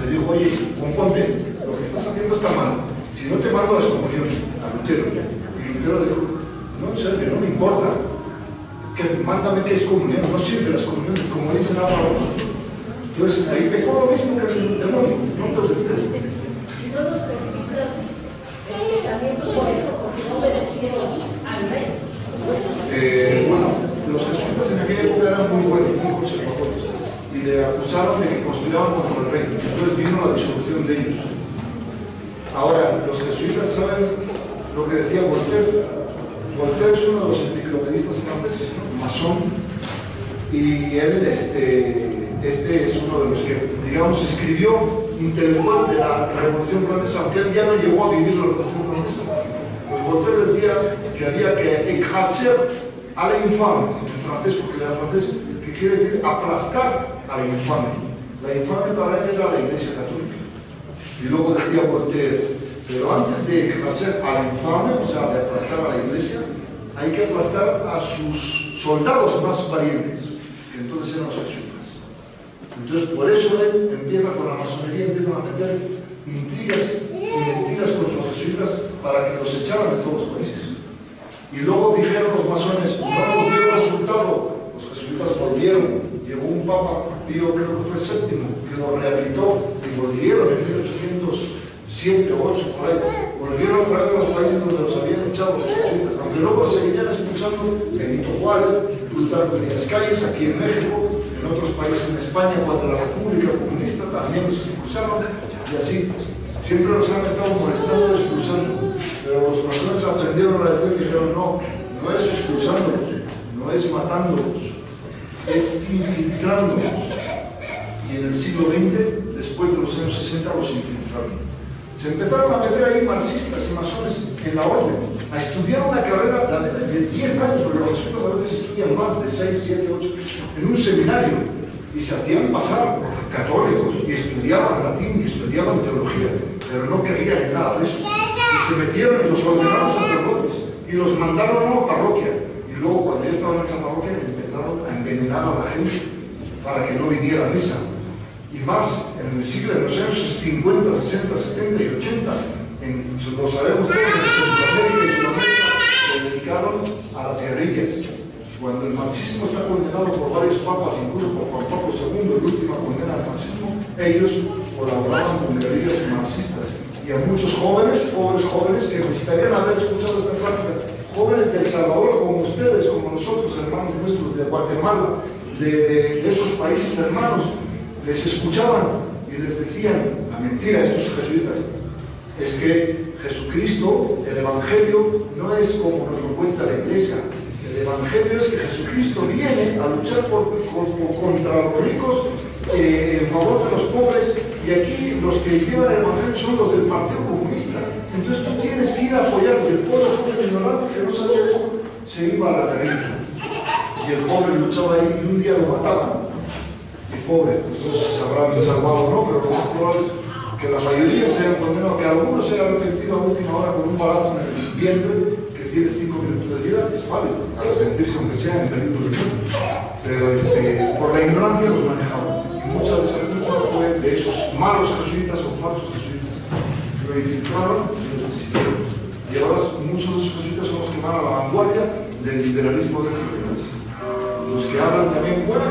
le dijo, oye, componte, lo que estás haciendo está mal. Si no te mando a las comuniones, a Lutero. Y Lutero le dijo, no sirve, no me importa. Mándame que es comunión, no sirve las comuniones, como dicen ahora. Entonces, ahí pecó lo mismo que el demonio, no te obedeces. Y no los jesuitas, también por eso, porque no obedecieron al rey. Bueno, los y le acusaron de que conspiraban contra el rey. Entonces vino la disolución de ellos. Ahora, los jesuitas saben lo que decía Voltaire. Voltaire es uno de los enciclopedistas franceses, ¿no? Masón, y él este es uno de los que, digamos, escribió intelectual de la Revolución Francesa, aunque él ya no llegó a vivir la Revolución Francesa. Pues Voltaire decía que había que écraser a la infame, en francés, porque era francés, que quiere decir aplastar a la infame. La infame para él era la Iglesia Católica. Y luego decía Voltaire, pero antes de écraser a la infame, o sea, de aplastar a la Iglesia, hay que aplastar a sus soldados más valientes, que entonces eran los jesuitas. Entonces, por eso él empieza con la masonería, empiezan a meter intrigas y mentiras contra los jesuitas para que los echaran de todos los países. Y luego dijeron los masones, no hemos visto el resultado. Los jesuitas volvieron, llegó un papa, Pío creo que fue VII, que lo rehabilitó y volvieron en 1807 o 8 por ahí. Volvieron otra vez a los países donde los habían echado los jesuitas, aunque luego seguían expulsando Benito Juárez, Plutarco Elías Calles, aquí en México. En otros países, en España, cuando la República Comunista también los expulsaron, y así. Siempre los han estado molestando y expulsando. Pero los masones aprendieron la lección y dijeron, no es expulsándolos, no es matándolos, es infiltrándolos. Y en el siglo XX, después de los años 60, los infiltraron. Se empezaron a meter ahí marxistas y masones en la orden, a estudiar una carrera a veces de 10 años, porque los jesuitas a veces estudian más de 6, 7, 8, en un seminario, y se hacían pasar por católicos, y estudiaban latín, y estudiaban teología, pero no creían en nada de eso. Y se metieron y los ordenaron sacerdotes, y los mandaron a una parroquia, y luego cuando ya estaban en esa parroquia empezaron a envenenar a la gente para que no viniera a misa. Y más en el siglo, en los años 50, 60, 70 y 80, lo sabemos todos, en Centroamérica y Sudamérica se dedicaron a las guerrillas. Cuando el marxismo está condenado por varios papas, incluso por Juan Pablo II, el último condena al marxismo, ellos colaboraban con guerrillas marxistas. Y a muchos jóvenes, pobres jóvenes, que necesitarían haber escuchado esta plática, jóvenes de El Salvador como ustedes, como nosotros, hermanos nuestros, de Guatemala, de esos países hermanos, les escuchaban y les decían la mentira a estos jesuitas. Es que Jesucristo, el Evangelio, no es como nos lo cuenta la Iglesia. El Evangelio es que Jesucristo viene a luchar contra los ricos en favor de los pobres, y aquí los que llevan el Evangelio son los del Partido Comunista. Entonces tú tienes que ir a apoyar, y el pobre ignorante que no sabía esto se iba a la guerrilla. Y el pobre luchaba ahí y un día lo mataban. Y pobre, pues no sé si se habrán salvado o no, pero lo más probable es que la mayoría se hayan condenado, que algunos se hayan arrepentido a última hora con un balazo en el vientre, que tienes 5 minutos de vida, es válido, arrepentirse aunque sea en peligro de muerte. Pero por la ignorancia los manejaban. Y mucha de esa culpa fue de esos malos jesuitas o falsos jesuitas. Lo infiltraron y los decidieron. Y ahora muchos de esos jesuitas son los que van a la vanguardia del liberalismo de los jesuitas. Los que hablan también, bueno,